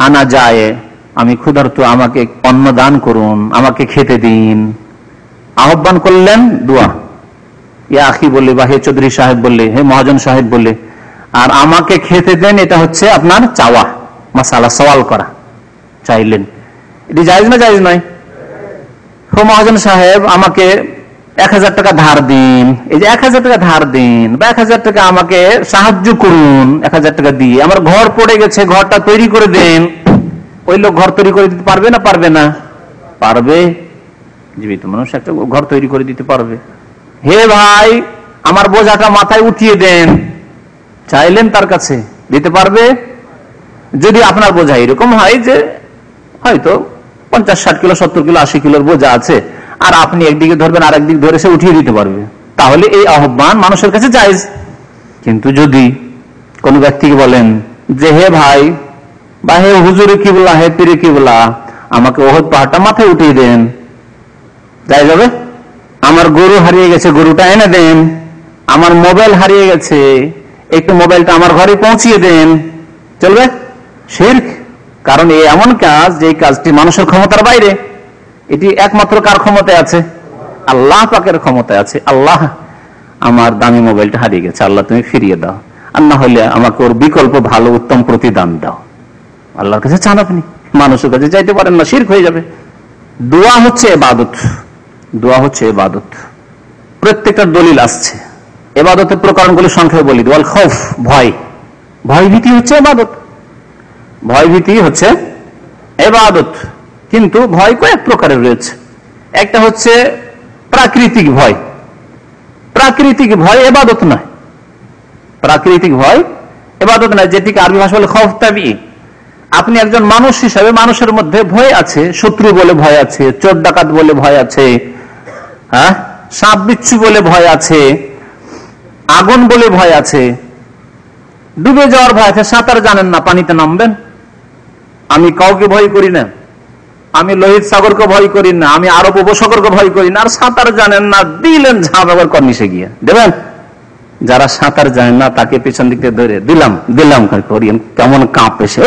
আনা যায়, আমি ক্ষুধার্ত, আমাকে অন্ন দান করুন, আমাকে খেতে দিন। আহ্বান করলেন, দোয়া। ইয়া আখি বললে, বা হে চৌধুরী সাহেব বললে, হে মহাজন সাহেব বললে, আর আমাকে খেতে দেন, এটা হচ্ছে আপনার চাওয়া, মাসালা, সওয়াল করা, চাইলেন। এটি জায়েজ না জায়েজ নয়? হে মহাজন সাহেব, আমাকে 1000 টাকা ধার দিন। এই যে 1000 টাকা ধার দিন, বা 1000 টাকা আমাকে সাহায্য করুন, 1000 টাকা দিয়ে আমার ঘর পড়ে গেছে, ঘরটা তৈরি করে দেন। ওই লোক ঘর তৈরি করে দিতে পারবে না? পারবে না? পারবে। জীবিত মানুষ একটা ঘর তৈরি করে দিতে পারবে। হে ভাই, আমার বোঝাটা মাথায় উঠিয়ে দেন, চাইলেন তার কাছে, দিতে পারবে? যদি আপনার বোঝা এরকম হয় যে হয়তো 50-60 কিলো, 70 কিলো, 80 কিলোর বোঝা আছে, আর আপনি একদিকে ধরবেন আর একদিকে ধরে সে উঠিয়ে দিতে পারবে, তাহলে এই আহ্বান মানুষের কাছে জায়েজ। কিন্তু যদি কোন ব্যক্তিকে বলেন যে হে ভাই, বা হে হুজুরে কিবলা, হে পীরে কিবলা, আমাকে ওহদ পাহাড়টা মাথায় উঠিয়ে দেন, জায়েজ হবে? আমার গরু হারিয়ে গেছে, গরুটা এনে দেন। আমার মোবাইল হারিয়ে গেছে, একটু মোবাইলটা আমার ঘরে পৌঁছিয়ে দেন, চলবে? শিরক। কারণ এই এমন কাজ, যে কাজটি মানুষের ক্ষমতার বাইরে। এটি একমাত্র কার ক্ষমতায় আছে? আল্লাহ পাকের ক্ষমতায় আছে। আল্লাহ, আমার দামি মোবাইলটা হারিয়ে গেছে, আল্লাহ তুমি ফিরিয়ে দাও, আর না হলে আমাকে ওর বিকল্প ভালো উত্তম প্রতিদান দাও। আল্লাহর কাছে চান আপনি, মানুষের কাছে চাইতে পারেন না, শিরক হয়ে যাবে। দোয়া হচ্ছে ইবাদত, দোয়া হচ্ছে ইবাদত। প্রত্যেকটা দলিল আসছে। ইবাদতের প্রকারগুলো সংক্ষেপে বলি। ওয়াল খৌফ, ভয়, ভয় ভীতি হচ্ছে ইবাদত। ভয় ভীতি হচ্ছে ইবাদত। কিন্তু ভয় কয়েক প্রকারের রয়েছে। একটা হচ্ছে প্রাকৃতিক ভয়। প্রাকৃতিক ভয় ইবাদত নয়, প্রাকৃতিক ভয় ইবাদত নয়, যেটিকে আরবি ভাষা বলে খৌফ তাবিঈ। আপনি একজন মানুষ হিসাবে মানুষের মধ্যে ভয় আছে, শত্রু বলে ভয় আছে, চোর ডাকাত বলে ভয় আছে, হ্যাঁ, সাপ বিচ্ছু বলে ভয় আছে, আগুন বলে ভয় আছে, ডুবে যাওয়ার ভয় আছে, সাঁতার জানেন না, পানিতে নামবেন। আমি কাউকে ভয় করি না, আমি লোহিত সাগরকে ভয় করি না, আমি আরব উপসাগরকে ভয় করি না, আর সাঁতার জানেন না, দিলেন ঝাঁপ একবার কর্নিশে গিয়ে দেবেন। যারা সাঁতার জানেন না তাকে পেছন দিকে ধরে দিলাম করিয়েন, কেমন কাঁপে সে,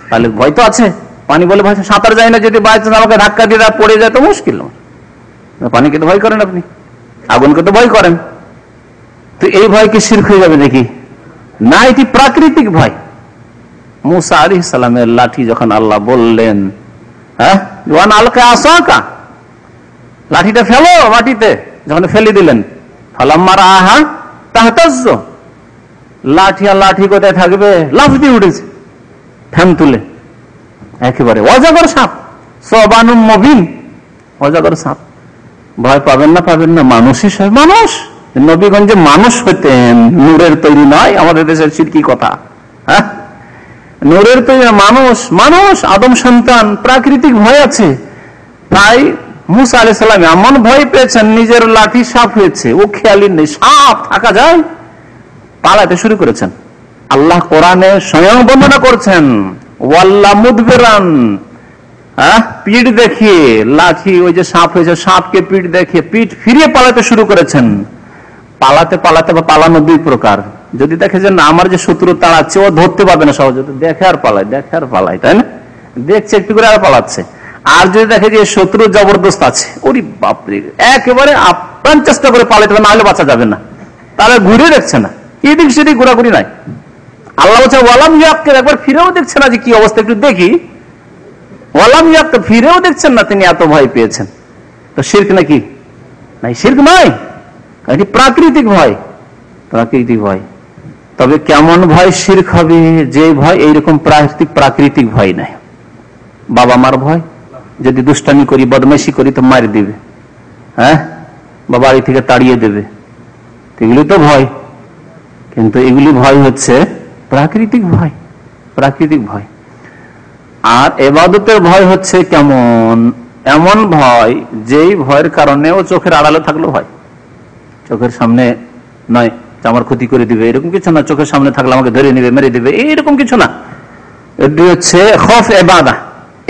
তাহলে ভয় তো আছে। পানি বলে ভয়, সাঁতার যায় না, যদি বাই চান্স আমাকে ধাক্কা দিয়ে পড়ে যায় তো মুশকিল। পানিকে তো ভয় করেন আপনি, আগুনকে তো ভয় করেন, তো এই ভয় কি শিরক হয়ে যাবে নাকি? না, এটি প্রাকৃতিক ভয়। মুসা আলাইহিস সালামের লাঠি যখন আল্লাহ বললেন, হ্যাঁ, আলকা আসাকা, লাঠিটা ফেলো মাটিতে, যখন ফেলে দিলেন, ফালাম্মা রাআহা তাহতাজ্জু, লাঠি কোথায় থাকবে, লাফ দিয়ে উঠেছে ঠ্যাং তুলে, একেবারে অজগর সাপ, সবানুম মুবিন, অজগর সাপ। ভয় পাবেন না, মানুষই সব মানুষ। নবীগঞ্জে মানুষ হতেন, নূরের তৈরি নয়, আমাদের দেশের শিরকি কথা। হ্যাঁ, নূরের তৈরি মানুষ, আদম সন্তান, প্রাকৃতিক ভয় আছে। তাই মুসা আলাইহিস সালাম এমন ভয় পেয়েছেন, নিজের লাঠি সাপ হয়েছে, ও খেয়ালই নেই, সাপ থাকা যায়, পালাতে শুরু করেছেন। আল্লাহ কোরআনে স্বয়ং বর্ণনা করছেন, ওয়াল্লা মুদবিরান, পিঠ দেখিয়ে, লাঠি ওই যে সাপ হয়েছে, সাপকে পিঠ দেখিয়ে পিঠ ফিরিয়ে পালাতে শুরু করেছেন। পালাতে বা পালানো দুই প্রকার। যদি দেখে যে না, আমার যে শত্রু তাড়াচ্ছে, ও ধরতে পারবে না সহজে, দেখে আর পালায়, তাই না, দেখছে একটু করে আর পালাচ্ছে। আর যদি দেখে যে শত্রু জবরদস্ত আছে, ওরে বাপরে, একেবারে আপ্রাণ চেষ্টা করে পালাতে হবে, নাহলে বাঁচা যাবে না, তাহলে ঘুরে দেখছে না, এদিক সেদিক ঘোরাঘুরি নাই। আল্লাহ বলছে ওয়ালাম ইয়াক্কির, একবার ফিরেও দেখছে না যে কি অবস্থা, একটু দেখি। ওয়ালাম ইয়াক্কির, ফিরেও দেখছেন না, তিনি এত ভয় পেয়েছেন। তো শিরক নাকি? নাই, শিরক নয়, এটি প্রাকৃতিক ভয়। তবে কেমন ভয় শিরক হবে? যে ভয় এইরকম প্রাকৃতিক ভয় নাই। বাবা মার ভয়, যদি দুষ্টামি করি, বদমাইশি করি তো মারি দিবে, হ্যাঁ, বা বাড়ি থেকে তাড়িয়ে দেবে, এগুলি তো ভয়। কিন্তু এগুলি ভয় হচ্ছে প্রাকৃতিক ভয়। আর ইবাদতের ভয় হচ্ছে কেমন? এমন ভয় যেই ভয়ের কারণে ও চোখের আড়ালে থাকলো ভয়, চোখের সামনে নয় যে আমার ক্ষতি করে দিবে, এরকম কিছু না, চোখের সামনে থাকলে আমাকে ধরে নিবে, মেরে দিবে, এইরকম কিছু না। এটি হচ্ছে খৌফ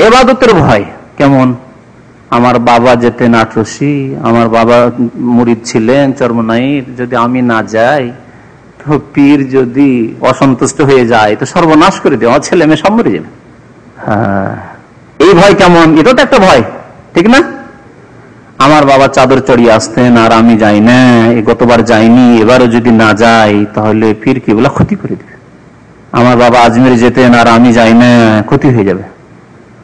ইবাদতের ভয়। কেমন? আমার বাবা যেতেন আটরশি, আমার বাবা মুরিদ ছিলেন চরমনাইর, যদি আমি না যাই তো পীর যদি অসন্তুষ্ট হয়ে যায় তো সর্বনাশ করে দেয়, আমার ছেলে মেয়ে সব মরে যাবে। হ্যাঁ, এই ভয় কেমন? এটা তো একটা ভয়, ঠিক না? আমার বাবা চাদর চড়িয়ে আসতেন আর আমি যাই না, গতবার যাইনি, এবারও যদি না যাই তাহলে পীর কি বলে ক্ষতি করে দেবে। আমার বাবা আজমের যেতেন আর আমি যাই না, ক্ষতি হয়ে যাবে।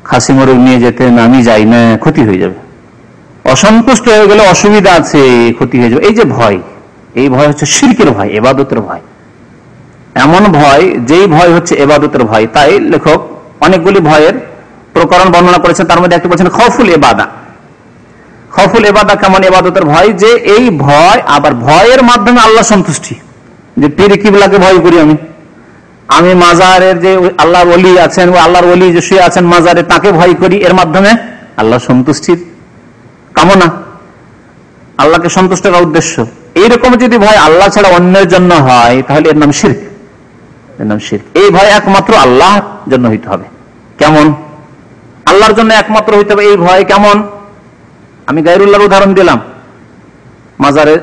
খাসি মোরগ নিয়ে যেতেন, আমি যাই না, ক্ষতি হয়ে যাবে। অসন্তুষ্ট হয়ে গেলে অসুবিধা আছে, ক্ষতি হয়ে যাবে। এই যে ভয়, এই ভয় হচ্ছে শিরকের ভয়, ইবাদতের ভয়। এমন ভয় যেই ভয় হচ্ছে ইবাদতের ভয়। তাই লেখক অনেকগুলি ভয়ের প্রকরণ বর্ণনা করেছেন, তার মধ্যে একটা বলছেন খৌফুল ইবাদা। খৌফুল ইবাদা কেমন? ইবাদতের ভয়, যে এই ভয় আবার ভয়ের মাধ্যমে আল্লাহ সন্তুষ্টি, যে পীর কিবলাকে ভয় করি আমি মাজারের যে আল্লাহর ওলি আছেন, ও আল্লাহর ওলি যে শুয়ে আছেন মাজারে, তাকে ভয় করি, এর মাধ্যমে আল্লাহ সন্তুষ্টির কামনা, আল্লাহকে সন্তুষ্ট করার উদ্দেশ্য। এইরকম যদি ভয় আল্লাহ ছাড়া অন্যের জন্য হয় তাহলে এর নাম শিরক। এই ভয় একমাত্র আল্লাহর জন্য হইতে হবে। কেমন? আল্লাহর জন্য একমাত্র হইতে হবে এই ভয়। কেমন? আমি গায়রুল্লাহর উদাহরণ দিলাম। মাজারে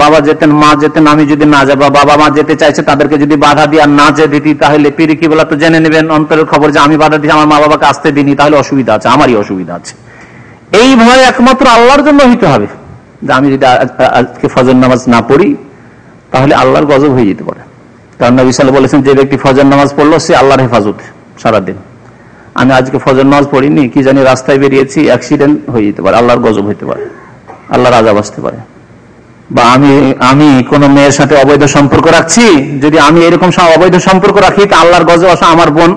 বাবা যেতেন, মা যেতেন, আমি যদি না যাবো, বাবা মা যেতে চাইছে, তাদেরকে যদি বাধা দিয়ে না যেতে দিতি, তাহলে পীর কিবলা তো জেনে নেবেন অন্তরের খবর যে আমি বাধা দিচ্ছি, আমার মা বাবাকে আসতে দিনি, তাহলে অসুবিধা আছে, আমারই অসুবিধা আছে। এই ভয় একমাত্র আল্লাহর জন্য হইতে হবে, যে আমি যদি আজকে ফজর নামাজ না পড়ি তাহলে আল্লাহর গজব হয়ে যেতে পারে। কারণ নবী সাল্লাল্লাহু আলাইহি ওয়াসাল্লাম, যে ব্যক্তি ফজর নামাজ পড়লো সে আল্লাহর হেফাজত সারাদিন। আমি আজকে ফজর নামাজ পড়িনি, কি জানি রাস্তায় বেরিয়েছি, অ্যাক্সিডেন্ট হয়ে যেতে পারে, আল্লাহর গজব হইতে পারে, আল্লাহর আযাব আসতে পারে। বা আমি কোন মেয়ের সাথে অবৈধ সম্পর্ক রাখছি, যদি আমি এরকম অবৈধ সম্পর্ক রাখি তা আল্লাহর গজব আসে। আমার বোন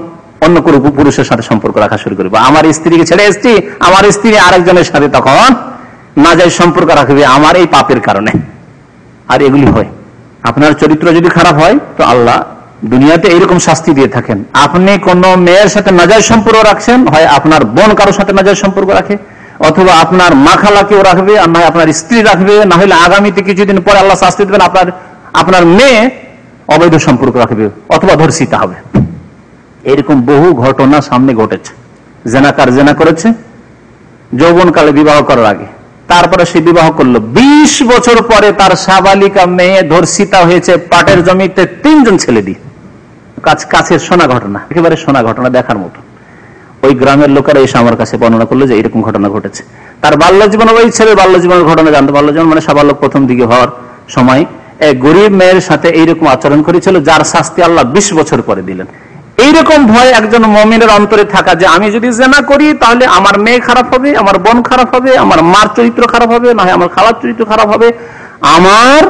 অন্য কোনো পুরুষের সাথে সম্পর্ক রাখা শুরু করবে, আমার স্ত্রীকে ছেড়ে এসছি, আমার স্ত্রী আরেকজনের সাথে তখন নাজায়েজ সম্পর্ক রাখবে আমার এই পাপের কারণে। আর এগুলি হয়, আপনার চরিত্র যদি খারাপ হয় তো আল্লাহ দুনিয়াতে এইরকম শাস্তি দিয়ে থাকেন। আপনি কোন মেয়ের সাথে নাজায়েজ সম্পর্ক রাখছেন, হয় আপনার বোন কারোর সাথে নাজায়েজ সম্পর্ক রাখে, অথবা আপনার মা খালা কেউ রাখবে, আর না হয় আপনার স্ত্রী রাখবে, না হলে আগামীতে কিছুদিন পরে আল্লাহ শাস্তি দেবেন আপনার মেয়ে অবৈধ সম্পর্ক রাখবে অথবা ধর্ষিতা হবে। এরকম বহু ঘটনা সামনে ঘটেছে। জেনাকার জেনা করেছে যৌবনকালে বিবাহ করার আগে, তারপরে সে বিবাহ করলো, 20 বছর পরে তার সাবালিকা মেয়ে ধর্ষিতা হয়েছে পাটের জমিতে 3 জন ছেলে দিয়ে। কাছের শোনা ঘটনা, একেবারে শোনা ঘটনা, দেখার মতো। ওই গ্রামের লোকেরা এসে আমার কাছে বর্ণনা করলো যে এরকম ঘটনা ঘটেছে। তার বাল্য জীবনে ওই ছেলের বাল্য জীবনের ঘটনা জানতো। বাল্য জীবন মানে সাবালক প্রথম দিকে হওয়ার সময় এক গরিব মেয়ের সাথে এইরকম আচরণ করেছিল, যার শাস্তি আল্লাহ 20 বছর পরে দিলেন। এইরকম ভয় একজন মুমিনের অন্তরে থাকা যে আমি যদি জিনা করি তাহলে আমার মেয়ে খারাপ হবে, আমার বোন খারাপ হবে, আমার মার চরিত্র খারাপ হবে, না হয় আমার খালার চরিত্র খারাপ হবে, আমার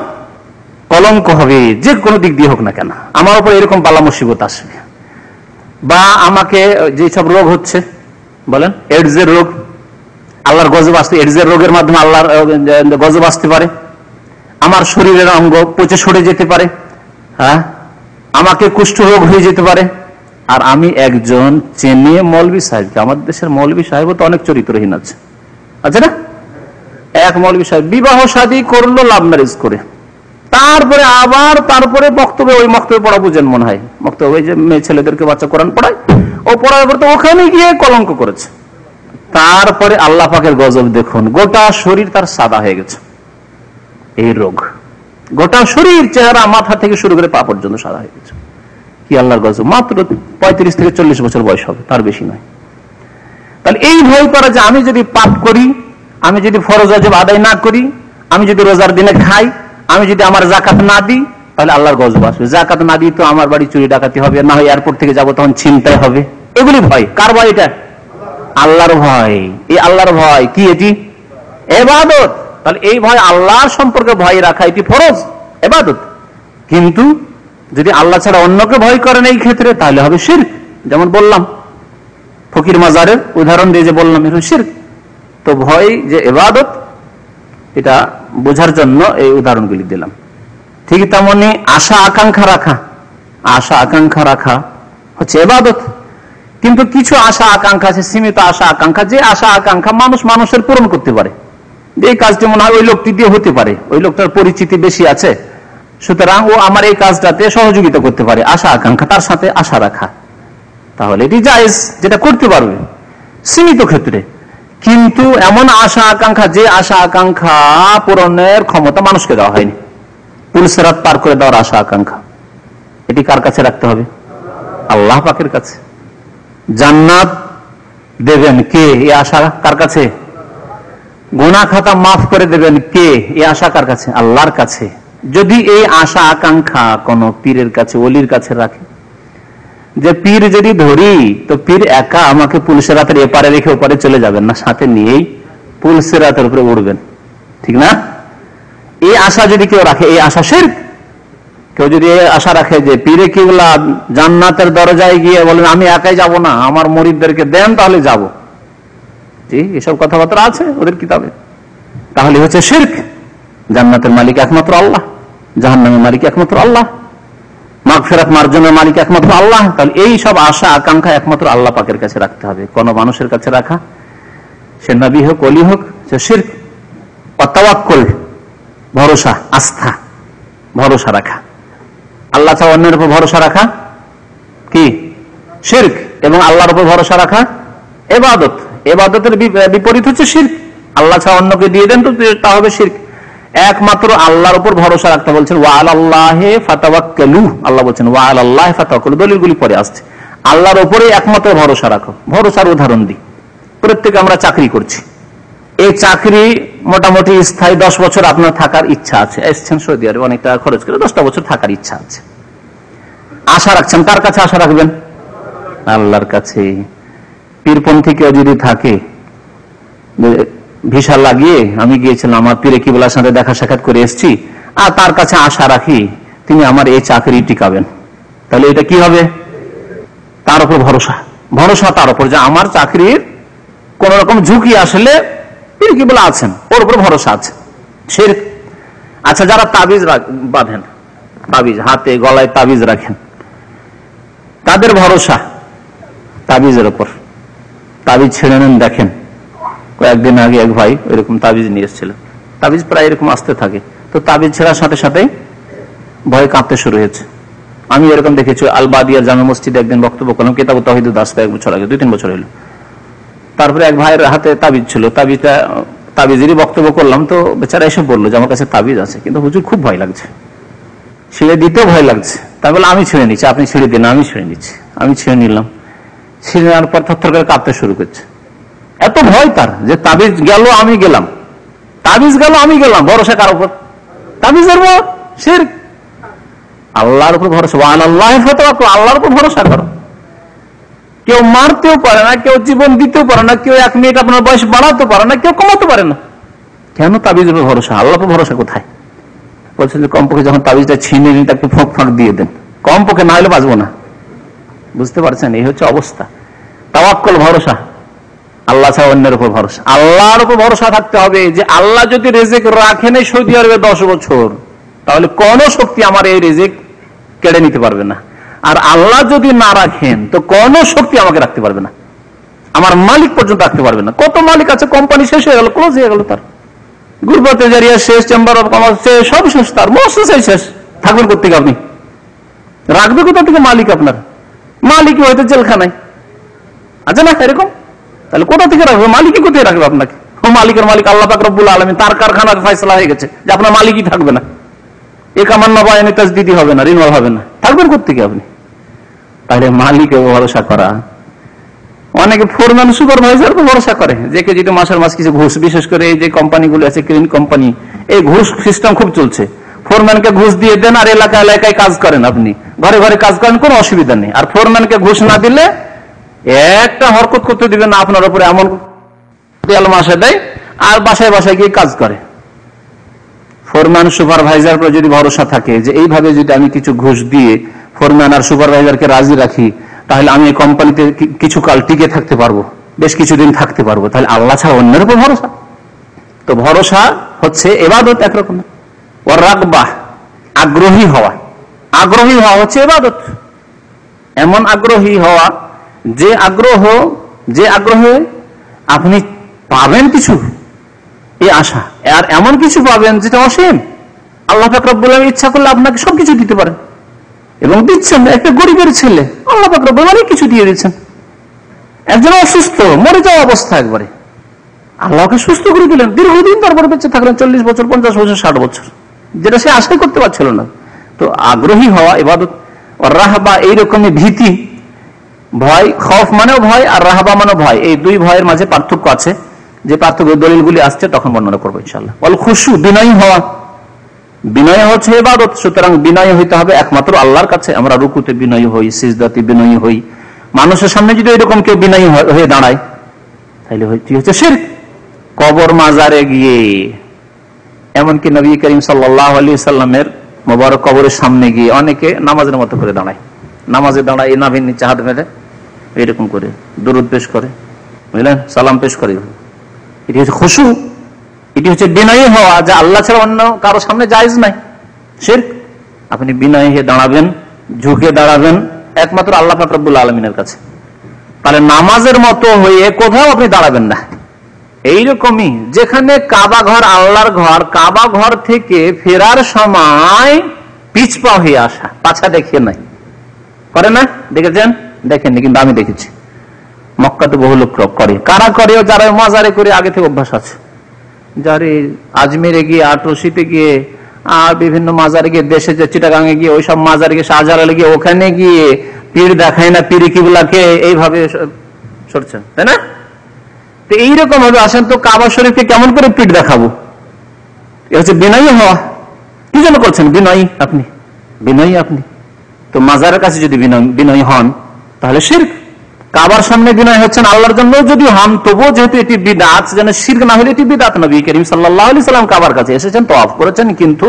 কলঙ্ক হবে, যে কোনো দিক দিয়ে হোক না কেন আমার উপর এরকম বালা মুসিবত আসবে। বা আমাকে যেসব রোগ হচ্ছে বলেন, এইডস এর রোগ, আল্লাহর গজব আসতে, এইডস এর রোগের মাধ্যমে আল্লাহর গজব আসতে পারে, আমার শরীরের অঙ্গ পচে সরে যেতে পারে, হ্যাঁ, আমাকে কুষ্ঠ রোগ হয়ে যেতে পারে। আর আমি একজন চেনে মৌলভী সাহেবকে, আমাদের দেশের মৌলভী সাহেব তো অনেক চরিত্রহীন আছে, আছে না? এক মৌলভী সাহেব বিবাহ শাদী করলো লাভ ম্যারেজ করে, তারপরে বক্তব্য, ওই বক্তব্য পড়া বুঝেন মনে হয়, বক্তব্য ওই যে মেয়ে ছেলেদেরকে বাচ্চা কোরআন পড়ায়, ও পড়ার পর তো ওখানে গিয়ে কলঙ্ক করেছে। তারপরে আল্লাহ পাকের গজব দেখুন, গোটা শরীর তার সাদা হয়ে গেছে। এই রোগ গোটা শরীর, চেহারা, মাথা থেকে শুরু করে পা পর্যন্ত সাদা হয়ে গেছে। কি আল্লাহর গজব! মাত্র 35 থেকে 40 বছর বয়স হবে, তার বেশি নয়। তাহলে এই ভয় করা যে আমি যদি পাপ করি, আমি যদি ফরজ ওয়াজিব আদায় না করি, আমি যদি রোজার দিনে খাই, আমি যদি আমার যাকাত না দিই, তাহলে আল্লাহর গজব আসবে। যাকাত না দিই তো আমার বাড়ি চুরি ডাকাতি হবে, না হয় এয়ারপোর্ট থেকে যাবো তখন ছিনতাই হবে। এগুলি ভয়, কার ভয় এটা? আল্লাহর ভয়। এই আল্লাহর ভয় কি? এটি ইবাদত। তাহলে এই ভয়, আল্লাহর সম্পর্কে ভয় রাখা, এটি ফরজ ইবাদত। কিন্তু যদি আল্লাহ ছাড়া অন্যকে ভয় করেন এই ক্ষেত্রে, তাহলে হবে শিরক। যেমন বললাম ফকির মাজারের উদাহরণ দিয়ে যে বললাম, এটা শিরক। তো ভয় যে ইবাদত, এটা বোঝার জন্য এই উদাহরণগুলি দিলাম। ঠিক তেমনি আশা আকাঙ্ক্ষা রাখা হচ্ছে ইবাদত। কিন্তু কিছু আশা আকাঙ্ক্ষা আছে, সীমিত আশা আকাঙ্ক্ষা, যে আশা আকাঙ্ক্ষা মানুষের পূরণ করতে পারে। যে এই কাজটি মনে হয় ওই লোকটি দিয়ে হতে পারে, ওই লোকটার পরিচিতি বেশি আছে, সুতরাং ও আমার এই কাজটাতে সহযোগিতা করতে পারে, আশা আকাঙ্ক্ষা, তার সাথে আশা রাখা, তাহলে এটি জায়েজ, যেটা করতে পারবে সীমিত ক্ষেত্রে। কিন্তু এমন আশা আকাঙ্ক্ষা, যে আশা আকাঙ্ক্ষা পূরণের ক্ষমতা মানুষকে দেওয়া হয়নি, পুলসেরাত পার করে দেওয়ার আশা আকাঙ্ক্ষা, এটি কার কাছে রাখতে হবে? আল্লাহ পাকের কাছে। জান্নাত দেবেন কে? এই আশা কার কাছে? গুনাহ খাতা মাফ করে দেবেন কে? এই আশা কার কাছে? আল্লাহর কাছে। যদি এই আশা আকাঙ্ক্ষা কোন পীরের কাছে, ওলির কাছে রাখে, যে পীর যদি ধরি তো পীর একা আমাকে পুলসেরাতের এপারে রেখে ওপারে চলে যাবেন না, সাথে নিয়েই পুলসেরাতের উপরে উঠবেন, ঠিক না? এই আশা যদি কেউ রাখে, এই আশা শিরক। কেউ যদি এই আশা রাখে যে পীরে কিবলা জান্নাতের দরজায় গিয়ে বলেন আমি একাই যাব না, আমার মুরিদদেরকে দেন তাহলে যাব, জি, এসব কথাবার্তা আছে ওদের কিতাবে, তাহলে হচ্ছে শিরক। জান্নাতের মালিক একমাত্র আল্লাহ, জাহান্নামের মালিক একমাত্র আল্লাহ, মাগফিরাত মার্জনের মালিক একমাত্র আল্লাহ। তাহলে এই সব আশা আকাঙ্ক্ষা একমাত্র আল্লাহ পাকের কাছে রাখতে হবে। কোন মানুষের কাছে রাখা, সে নবী হোক, ওলি হোক, সে শিরক। তাওয়াক্কুল, ভরসা, আস্থা, ভরসা রাখা, আল্লাহ ছাড়া অন্যের উপর ভরসা রাখা কি? শিরক। এবং আল্লাহর উপর ভরসা রাখা ইবাদত। ইবাদতের বিপরীত হচ্ছে শিরক। আল্লাহ ছাড়া অন্যকে দিয়ে দেন তো তা হবে শিরক। একমাত্র আল্লাহর উপর ভরসা রাখতে বলছেন, ওয়া আলাল্লাহি ফাতাওয়াক্কালু। আল্লাহ বলছেন ওয়া আলাল্লাহি ফাতাওয়াক্কালু, দলিলগুলি পরে আসছে। আল্লাহর উপরে একমাত্র ভরসা রাখো। ভরসার উদাহরণ দিই, প্রত্যেকে আমরা চাকরি করছি, এই চাকরি মোটামুটি স্থায়ী 10 বছর আপনার থাকার ইচ্ছা আছে, এসছেন সৌদি আরবে অনেক টাকা খরচ করে, 10টা বছর থাকার ইচ্ছা আছে, আশা রাখছেন। কার কাছে আশা রাখবেন? আল্লাহর কাছে। পীরপন্থী কেউ যদি থাকে, ভিসা লাগিয়ে আমি গিয়েছিলাম, আমার পীরে কিবলার সাথে দেখা সাক্ষাৎ করে এসেছি, আর তার কাছে আশা রাখি তিনি আমার এই চাকরি টিকাবেন, তাহলে এটা কি হবে? তার উপর ভরসা তার উপর, যে আমার চাকরির কোন রকম ঝুঁকি আসলে পীর কিবলা আছেন, ওর উপর ভরসা আছে, শিরক। আচ্ছা, যারা তাবিজ বাঁধেন, তাবিজ হাতে গলায় তাবিজ রাখেন, তাদের ভরসা তাবিজের উপর। তাবিজ ছেড়ে নেন। দেখেন কয়েকদিন আগে এক ভাই এরকম তাবিজ নিয়ে এসেছিল। তাবিজ প্রায় এরকম আসতে থাকে, তো তাবিজ ছেড়ার সাথে সাথে ভয় কাঁপতে শুরু হয়েছে। আমি এরকম দেখেছি আলবাদিয়া জামে মসজিদে একদিন বক্তব্য করলাম, কিতাব তাওহীদ দাস, এক বছর আগে, 2-3 বছর হলো। তারপরে এক ভাইয়ের হাতে তাবিজ ছিল, তাবিজেরই বক্তব্য করলাম। তো বেচারা এসে বললো যে আমার কাছে তাবিজ আছে, কিন্তু হুজুর খুব ভয় লাগছে, ছেড়ে দিতেও ভয় লাগছে। তাই বলে আমি ছেড়ে নিচ্ছি, আপনি ছেড়ে দিন, আমি ছেড়ে নিচ্ছি। আমি ছেড়ে নিলাম, ছেড়ে নেওয়ার পর থরথর করে কাঁপতে শুরু করছে। এত ভয় তার যে তাবিজ গেল আমি গেলাম, তাবিজ গেল আমি গেলাম, ভরসা কার উপর? তাবিজের উপর। শিরক। আল্লাহর উপর ভরসা, আল্লাহর উপর ভরসা করো। কেউ মারতেও পারে না, কেউ জীবন দিতেও পারে না, কেউ 1 মিনিট আপনার বয়স বাড়াতে পারে না, কেউ কমাতে পারে না। কেন তাবিজের উপর ভরসা? আল্লাহর উপর ভরসা কোথায়? বলছেন যে কমপক্ষে যখন তাবিজটা ছিনিয়ে নিন তাকে ফাঁক ফাঁক দিয়ে দেন, কমপক্ষে না হলে বাঁচবো না। বুঝতে পারছেন? এই হচ্ছে অবস্থা। তাওয়াক্কুল, ভরসা, আল্লাহ ছাড়া অন্যের উপর ভরসা। আল্লাহর উপর ভরসা থাকতে হবে যে আল্লাহ যদি রিজিক রাখেন সৌদি আরবে 10 বছর, তাহলে কোন শক্তি আমার এই রিজিক কেড়ে নিতে পারবে না। আর আল্লাহ যদি না রাখেন তো কোন শক্তি আমাকে রাখতে পারবে না, আমার মালিক পর্যন্ত রাখতে পারবে না। কত মালিক আছে, কোম্পানি শেষ হয়ে গেল, ক্লোজ হয়ে গেল, তার গুরবাতে জারিয়া শেষ, চেম্বার অফ কমার্স শেষ, সব শেষ, তার মস্ত শেষ। থাকবেন কোথেকে আপনি? রাখবে কোথা থেকে মালিক? আপনার মালিক হয়তো জেলখানায় আছে না এরকম, তাহলে কোথা থেকে রাখবে? মালিকই কোথায় রাখবে আপনাকে? ও মালিকের মালিক আল্লাহ পাক রব্বুল আলামিন, তার কারখানার ফয়সালা হয়ে গেছে যে আপনার মালিকই থাকবে না, একামান্না বায়ানে তাজদিদি হবে না, রিনওয়াল হবে না, থাকবেন কোথেকে আপনি? তাহলে মালিকের ভরসা করা। অনেকে ফোরম্যান সুপারভাইজার ভরসা করে, যে কে যদি মাসের মাস কিছু ঘুষ, বিশেষ করে এই যে কোম্পানিগুলো আছে ক্লিন কোম্পানি, এই ঘুষ সিস্টেম খুব চলছে। ফোরম্যানকে ঘুষ দিয়ে দেন আর এলাকা এলাকায় কাজ করেন, আপনি ঘরে ঘরে কাজ করেন, কোনো অসুবিধা নেই। আর ফোরম্যানকে ঘুষ না দিলে একটা হরকত করতে দিবেন না আপনার উপরে, এমন তেল মাসে দেয় আর বাসায় বাসায় গিয়ে কাজ করে। ফোরম্যান সুপারভাইজার পর যদি ভরসা থাকে যে এইভাবে যদি আমি কিছু ঘুষ দিয়ে ফোরম্যান আর সুপারভাইজারকে রাজি রাখি, তাহলে আমি এই কোম্পানিতে কিছু কাল টিকে থাকতে পারবো, বেশ কিছুদিন থাকতে পারবো, তাহলে আল্লাহ ছাড়া অন্যের উপর ভরসা। তো ভরসা হচ্ছে ইবাদত একরকম। ওর রাগবাহ, আগ্রহী হওয়া, আগ্রহী হওয়া হচ্ছে ইবাদত। এমন আগ্রহী হওয়া যে আগ্রহে আপনি পাবেন কিছু, এই আশা, আর এমন কিছু পাবেন যেটা অসীম। আল্লাহ পাক রব্বুল আলামিন ইচ্ছা করলে আপনাকে সবকিছু দিতে পারেন এবং দিচ্ছেন। একটা গরিবের ছেলে আল্লাহ পাক রব্বুল আলামিন কিছু দিয়ে দিচ্ছেন। একজন অসুস্থ, মরে যাওয়া অবস্থা, একবারে আল্লাহকে সুস্থ করে দিলেন, দীর্ঘদিন তারপরে বেঁচে থাকলেন, 40 বছর, 50 বছর, 60 বছর, যেটা সে আশাই করতে পারছিল না। তো আগ্রহী হওয়া ইবাদত। আর রাহবা, এইরকমই ভীতি, ভয়, খৌফ মানেও ভয় আর রাহবা মানেও ভয়। এই দুই ভয়ের মাঝে পার্থক্য আছে, যে পার্থক্য দলিলগুলি আসছে তখন বর্ণনা করবো ইনশাআল্লাহ। ওয়াল খুশু, বিনয়ী হওয়া, বিনয় হচ্ছে ইবাদত। সুতরাং বিনয় হইতে হবে একমাত্র আল্লাহর কাছে। আমরা রুকুতে বিনয়ী হই, সিজদাতে বিনয়ী হই, মানুষের সামনে যদি এরকম কেউ বিনয়ী হয়ে দাঁড়ায় তাহলে হচ্ছে শিরক। কবর মাজারে গিয়ে, এমনকি নবী করিম সাল্লাল্লাহু আলাইহি সাল্লামের মোবারক কবরের সামনে গিয়ে অনেকে নামাজের মতো করে দাঁড়ায়, নামাজে দাঁড়ায় এই নাভির নিচে হাত মেলে এরকম করে দুরূদ পেশ করে, বুঝলেন, সালাম পেশ করে। এটি হচ্ছে খুশু, এটি হচ্ছে বিনয়ী হওয়া, যা আল্লাহ ছাড়া অন্য কারো সামনে জায়েজ নাই, শিরক। আপনি বিনয়ী হয়ে দাঁড়াবেন, ঝুঁকে দাঁড়াবেন একমাত্র আল্লাহ পাক রব্বুল আলামিনের কাছে। তাহলে নামাজের মতো হয়ে কোথাও আপনি দাঁড়াবেন না। এইরকমই যেখানে কাবা ঘর আল্লাহর ঘর, কাবা ঘর থেকে ফেরার সময় পিছপা হয়ে আসা, পাছা দেখিয়ে নাই, করে না? দেখেছেন? দেখেননি, কিন্তু আমি দেখেছি। মক্কাতে বহু লোক করে। কারা করে? যারা মাজারে করে আগে থেকে অভ্যাস আছে, যারে আজমিরে গিয়ে, আটরশিতে গিয়ে, আর বিভিন্ন মাজারে গিয়ে, দেশে যে চিটাগাঙে গিয়ে, ওইসব মাজারে গিয়ে, শাহজালালে গিয়ে, ওখানে গিয়ে পীর দেখায় না, পীর কিবলাকে এইভাবে সরছেন, তাই না? তো এইরকম ভাবে আসেন, তো কাবা শরীফকে কেমন করে পিঠ দেখাবো? এ হচ্ছে বিনয়ী হওয়া। কি জন্য করছেন বিনয়ী? আপনি বিনয়ী, আপনি তো মাজারের কাছে যদি বিনয়ী হন তাহলে শিরক। কাবার সামনে বিনয় হচ্ছেন আল্লাহর জন্য যদি হন, তবুও যেহেতু এটি বিদআত, যেন শিরক না হলে এটি বিদআত। নবী করিম সাল্লাল্লাহু আলাইহি সাল্লাম কাবার কাছে এসেছেন, তওয়াফ করেছেন, কিন্তু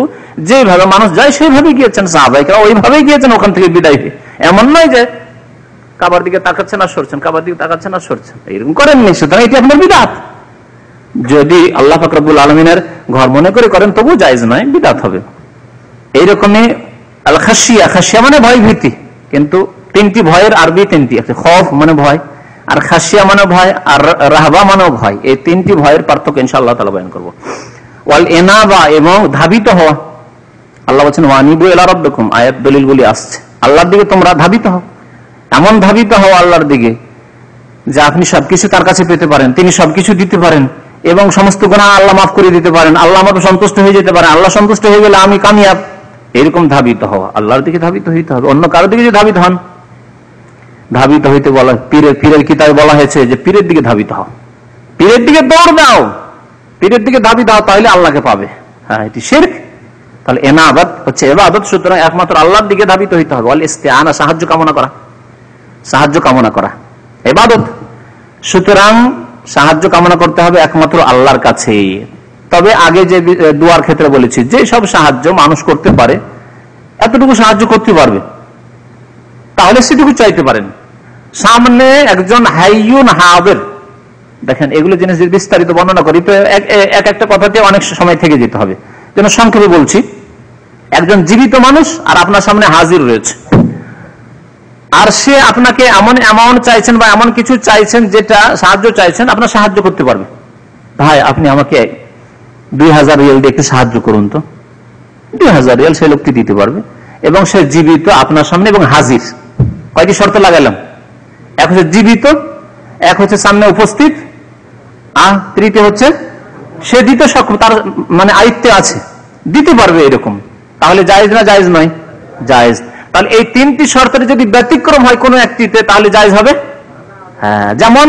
যেভাবে মানুষ যায় সেইভাবে গিয়েছেন, সাহাবায়ে ওইভাবেই গিয়েছেন, ওখান থেকে বিদায় হয়ে। এমন নয় যে কাবার দিকে তাকাচ্ছেন আর সরছেন, কাবার দিকে তাকাচ্ছেন আর সরছেন, এরকম করেননি। সুতরাং এটি আপনার বিদআত। যদি আল্লাহ পাক রব্বুল আলামিনের ঘর মনে করে করেন তবু জায়েজ নয়, বিদআত হবে। এইরকমই আল খাশিয়া, খাশিয়া মানে ভয় ভীতি, কিন্তু তিনটি ভয়ের আরবি তিনটি আছে, খৌফ মানে ভয়, আর খাসিয়া মানে ভয়, আর রাহবা মানে ভয়। এই তিনটি ভয়ের পার্থক্য ইনশাআল্লাহ তাআলা বয়ান করব। ওয়াল ইনাবা, এবং ধাবিত হওয়া। আল্লাহ বলেছেন ওয়ানিবু ইলা রাব্বিকুম, আয়াত দলিলগুলি আসছে আল্লাহর দিকে তোমরা ধাবিত হও। এমন ধাবিত হও আল্লাহর দিকে যে আপনি সবকিছু তার কাছে পেতে পারেন, তিনি সবকিছু দিতে পারেন এবং সমস্ত গুনাহ আল্লাহ মাফ করে দিতে পারেন, আল্লাহ আমাকে সন্তুষ্ট হয়ে যেতে পারেন, আল্লাহ সন্তুষ্ট হয়ে গেলে আমি কামিয়াব। এরকম ধাবিত হওয়া, আল্লাহর দিকে ধাবিত হইতে হবে। অন্য কারোর দিকে যদি ধাবিত হন, ধাবিত হইতে বলা, পীরের কিতাবে বলা হয়েছে যে পীরের দিকে ধাবিত হও, পীরের দিকে দৌড় দাও, পীরের দিকে ধাবিত হও, তাহলে আল্লাহকে পাবে। হ্যাঁ, এটি শিরক। তাহলে ইনাবাত হচ্ছে ইবাদত, সুতরাং একমাত্র আল্লাহর দিকে ধাবিত হইতে হবে। ওয়াল ইস্তিআনা, সাহায্য কামনা করা, সাহায্য কামনা করা ইবাদত। সুতরাং সাহায্য কামনা করতে হবে একমাত্র আল্লাহর কাছে। তবে আগে যে দোয়ার ক্ষেত্রে বলেছি, যে সব সাহায্য মানুষ করতে পারে, এতটুকু সাহায্য করতে পারবে, তাহলে সেটুকু চাইতে পারেন। সামনে একজন হাইয়ুন হাবির, দেখেন এগুলো জিনিস বিস্তারিত বর্ণনা করি তো এক একটা কথাতে অনেক সময় থেকে যেতে হবে, যেন সংক্ষেপে বলছি। একজন জীবিত মানুষ আর আপনার সামনে হাজির রয়েছে, আর সে আপনাকে এমন অ্যামাউন্ট চাইছেন বা এমন কিছু চাইছেন, যেটা সাহায্য চাইছেন, আপনার সাহায্য করতে পারবে। ভাই আপনি আমাকে 2000 রিয়াল দিয়ে একটু সাহায্য করুন তো, 2000 রিয়াল সে লোকটি দিতে পারবে, এবং সে জীবিত আপনার সামনে এবং হাজির। কয়টি শর্ত লাগালাম? এক হচ্ছে জীবিত, এক হচ্ছে সামনে উপস্থিত, আর তৃতীয় হচ্ছে সে দিতে সক্ষম, তার মানে আয়ত্তে আছে, দিতে পারবে এরকম। তাহলে জায়েজ না জায়েজ নয়? জায়েজ। তাহলে এই তিনটি শর্তের যদি ব্যতিক্রম হয় কোনো একটিতে, তাহলে জায়েজ হবে। হ্যাঁ, যেমন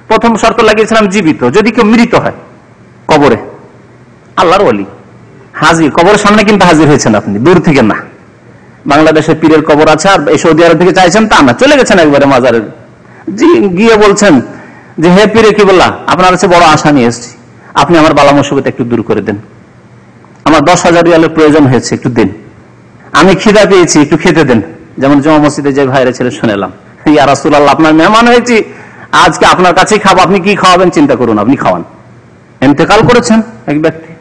প্রথম শর্ত লাগিয়েছিলাম জীবিত, যদি কেউ মৃত হয় কবরে, আল্লাহর ওলি হাজির, কবরের সামনে কিন্তু হাজির হয়েছেন আপনি, দূর থেকে না। বাংলাদেশে পীরের কবর আছে আর এই সৌদি আরব থেকে চাইছেন তা না, চলে গেছেন একবারে মাজারে, গিয়ে বলছেন যে হে পীরে কি বললা, আপনার কাছে বড় আশা নিয়ে এসেছি, আপনি আমার বালা মুসিবত একটু দূর করে দেন, আমার 10,000 রিয়ালের প্রয়োজন হয়েছে, একটু দিন, আমি খিদা পেয়েছি, একটু খেতে দেন। যেমন জমা মসজিদে যে ভাইরা ছেলে শুনেলাম, ইয়া রাসূলুল্লাহ আপনার মেহমান হয়েছি, আজকে আপনার কাছেই খাবো, আপনি কি খাওয়াবেন চিন্তা করুন, আপনি খাওয়ান। ইন্তেকাল করেছেন এক ব্যক্তি,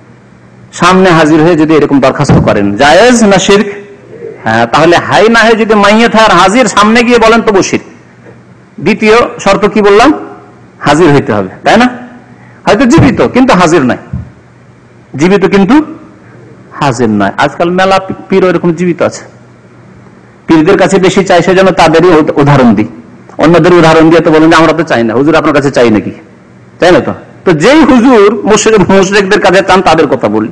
সামনে হাজির হয়ে যদি এরকম দরখাস্ত করেন, জায়েজ না শিরক? হ্যাঁ, তাহলে হাই না হয় যদি মাইয়াত হয় আর হাজির সামনে গিয়ে বলেন তবু শিরক। দ্বিতীয় শর্ত কি বললাম? হাজির হইতে হবে, তাই না? হয়তো জীবিত কিন্তু হাজির নাই, জীবিত কিন্তু হাজির নয়। আজকাল মেলা পীর এরকম জীবিত আছে, পীরদের কাছে বেশি চাই, সেজন্য তাদেরই উদাহরণ দিই। অন্যদের উদাহরণ দিয়ে তো বলেন আমরা তো চাই না, হুজুর আপনার কাছে চাই নাকি? চাই না তো। তো যেই হুজুর মুশরিকদের কাছে চান তাদের কথা বলি।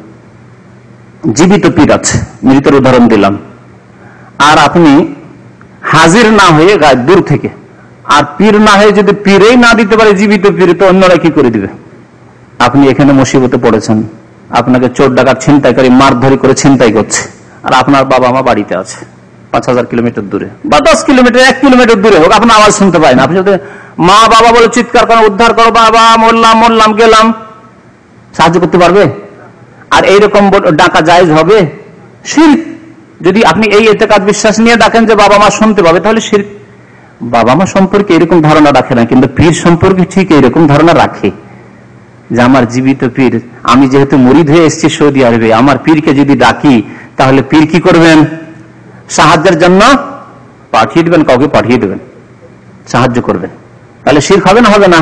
জীবিত পীর আছে, মৃতের উদাহরণ দিলাম, আর আপনি হাজির না হয়ে গায়ে দূর থেকে, আর পীর না হয়ে যদি পীরেই না দিতে পারে জীবিত পীর, তো অন্যরা কি করে দিবে? আপনি এখানে মুসিবতে পড়েছেন, আপনাকে চোর ডাকাত ছিনতাইকারী মারধরি করে ছিনতাই করছে, আর আপনার বাবা মা বাড়িতে আছে 5000 কিলোমিটার দূরে বা 10 কিলোমিটার 1 কিলোমিটার দূরে হোক, আপনার আওয়াজ শুনতে পায় না, আপনি যদি মা বাবা বলে চিৎকার করেন, উদ্ধার করো বাবা, মরলাম মরলাম গেলাম, সাহায্য করতে পারবে? আর এইরকম ডাকা জায়েজ হবে? শিরক। যদি আপনি এই ইতিকাদ বিশ্বাস নিয়ে ডাকেন যে বাবা মা শুনতে পাবে, তাহলে শিরক। বাবা মা সম্পর্কে এরকম ধারণা রাখে না, কিন্তু পীর সম্পর্কে ঠিক এইরকম ধারণা রাখে যে আমার জীবিত পীর, আমি যেহেতু মুরিদ হয়ে এসেছি সৌদি আরবে, আমার পীরকে যদি ডাকি, তাহলে পীর কি করবেন? সাহায্যের জন্য পাঠিয়ে দেবেন, কাউকে পাঠিয়ে দেবেন, সাহায্য করবেন। তাহলে শিরক হবে না হবে না?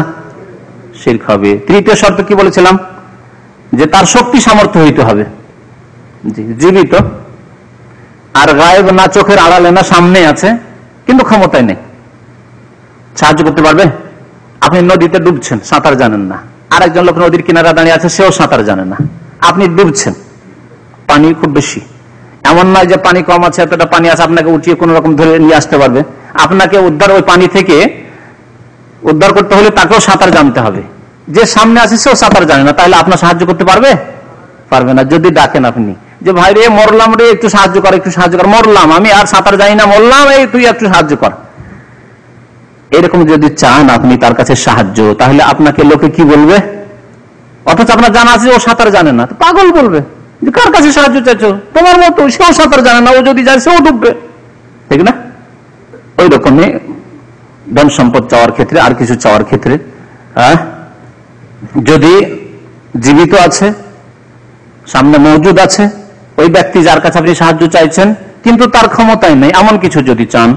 শিরক হবে। তৃতীয় শর্ত কি বলেছিলাম? যে তার শক্তি সামর্থ্য হইতে হবে, জীবিত আর গায়েব না, চোখের আড়ালে না, সামনে আছে কিন্তু ক্ষমতায় নেই, সাহায্য করতে পারবে? আপনি নদীতে ডুবছেন, সাঁতার জানেন না, আরেকজন লোক নদীর কিনারা দাঁড়িয়ে আছে, সেও সাঁতার জানে না, আপনি ডুবছেন, পানি খুব বেশি, এমন নয় যে পানি কম আছে, এতটা পানি আছে, আপনাকে উঠিয়ে কোন রকম ধরে নিয়ে আসতে পারবে। আপনাকে উদ্ধার, ওই পানি থেকে উদ্ধার করতে হলে তাকেও সাঁতার জানতে হবে, যে সামনে আছে সেও সাঁতার জানে না, তাহলে আপনার সাহায্য করতে পারবে? পারবে না। যদি ডাকেন আপনি যে ভাই রে মরলাম রে, একটু সাহায্য কর, একটু সাহায্য কর, মরলাম আমি, আর সাঁতার জানি না, মরলাম, এই তুই একটু সাহায্য কর, এরকম যদি চান আপনি তার কাছে সাহায্য, তাহলে আপনাকে লোকে কি বলবে? অথচ আপনার জানা আছে ও সাঁতার জানে না, তো পাগল বলবে যে কার কাছে সাহায্য চাইছো, তোমার মতো সেও সাঁতার জানে না, ও যদি যায় সেও ডুববে, ঠিক না? ওই রকমই ধন সম্পদ চাওয়ার ক্ষেত্রে, আর কিছু চাওয়ার ক্ষেত্রে, যদি জীবিত আছে, সামনে মওজুদ আছে, ওই ব্যক্তি যার কাছে আপনি সাহায্য চাইছেন কিন্তু তার ক্ষমতায় নেই, এমন কিছু যদি চান,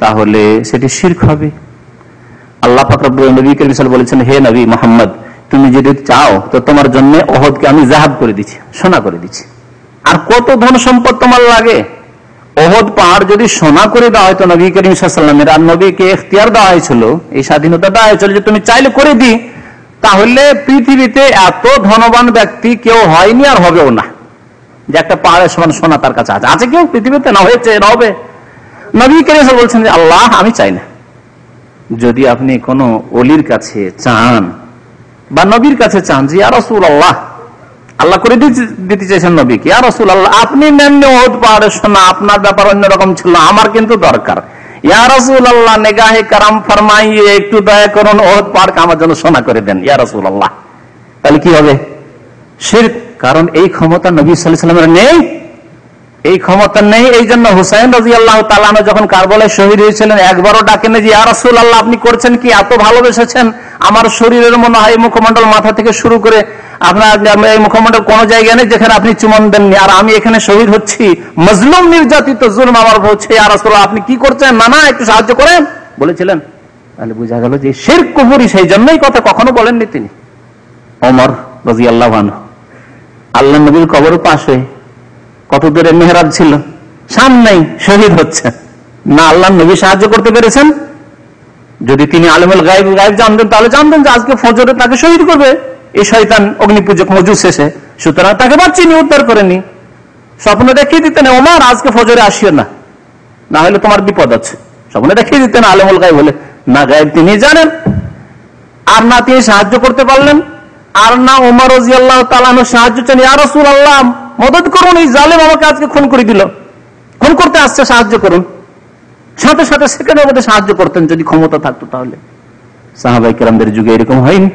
তাহলে সেটি শিরক হবে। আল্লাহ পাক রব্বুল নবী করিম সাল্লাল্লাহু আলাইহি ওয়াসাল্লাম বলেছেন, হে নবী মুহাম্মদ, তুমি যদি চাও তো তোমার জন্য ওহদকে আমি যাহাব করে দিচ্ছি, সোনা করে দিচ্ছি। আর কত ধন সম্পদ তোমার লাগে? ওহদ পাহাড় যদি সোনা করে দেওয়া হয়তো নবী করিম সাল্লাল্লাহু আলাইহি ওয়াসাল্লামের, আর নবীকে ইখতিয়ার দেওয়া হয়েছিল, এই স্বাধীনতা দেওয়া হয়েছিল যে তুমি চাইলে করে দিই, তাহলে পৃথিবীতে এত ধনবান ব্যক্তি কেউ হয়নি আর হবেও না যে একটা পাহাড়ের সমান সোনা তার কাছে আছে। আছে কেউ পৃথিবীতে? না হয়েছে, না হবে। নবী করিম সাল্লাল্লাহু আলাইহি ওয়াসাল্লাম বলছেন যে আল্লাহ, আমি চাই না। যদি আপনি কোন ওলির কাছে চান বা নবীর কাছে চান যে ইয়া রাসূলুল্লাহ, আল্লাহ করে দিতে চাইছেন নবীকে, ইয়া রাসূলুল্লাহ আপনি নেন ওহদ পাহাড়ের সোনা, আপনার ব্যাপার অন্যরকম ছিল, আমার কিন্তু দরকার, ইয়া রাসূলুল্লাহ নেগাহে কারাম ফরমাইয়ে একটু দয়া করুন, ওহদ পাহাড়কে আমার জন্য সোনা করে দেন ইয়া রাসূলুল্লাহ। তাহলে কি হবে? শিরক। কারণ এই ক্ষমতা নবী সাল্লাল্লাহু আলাইহি ওয়াসাল্লামের নেই, এই ক্ষমতা নেই। এই জন্য হুসাইন রাদিয়াল্লাহু তাআলা আনহু যখন কারবালায় শহীদ হয়েছিলেন, একবারও ডাকেন যে ইয়া রাসূলুল্লাহ আপনি করছেন কি, এত ভালোবেসেছেন, আমার শরীরের মনে হয় মুখমণ্ডল মাথা থেকে শুরু করে আপনার এই মুখমণ্ডল কোন জায়গায় নেই যেখানে আপনি চুমন দেননি, আর আমি এখানে শহীদ হচ্ছি, মজলুম নির্যাতিত, জুলম আমার হচ্ছে, ইয়া রাসূলুল্লাহ আপনি কি করছেন, না না একটু সাহায্য করেন বলেছিলেন। তাহলে বোঝা গেল যে শিরক কুফরি, সেই জন্যই কথা কখনো বলেননি তিনি। ওমর রাদিয়াল্লাহু আনহু আল্লাহ নবীর কবর পাশে, কত দূরে মেহরাব ছিল, সামনেই শহীদ হচ্ছে না, আল্লাহ নবী সাহায্য করতে পেরেছেন? যদি তিনি আলেমুল গায়ব জানতেন তাহলে জানতেন যে আজকে ফজরে তাকে শহীদ করবে এই শয়তান অগ্নিপূজক মজুস এসে, সুতরাং তাকে বাঁচিনি, উদ্ধার করেনি। স্বপ্ন দেখিয়ে দিতেন ওমর আজকে ফজরে আসিও না, না হলে তোমার বিপদ আছে, স্বপ্ন দেখিয়ে দিতেন আলেমুল গায়ব বলে। না গায়ব তিনি জানেন, আর না তিনি সাহায্য করতে পারলেন, আর না ওমর রাদিয়াল্লাহু তাআলা আনহু সাহায্য চান, ইয়া রাসূলুল্লাহ মদদ করুন, এই জালেম আমাকে আজকে খুন করে দিল, খুন করতে আসছে, সাহায্য করুন। সাথে সাথে সেকেন্ডের মধ্যে সাহায্য করতেন যদি ক্ষমতা থাকতো। তাহলে সাহাবায়ে কেরামদের যুগে এরকম হয়নি,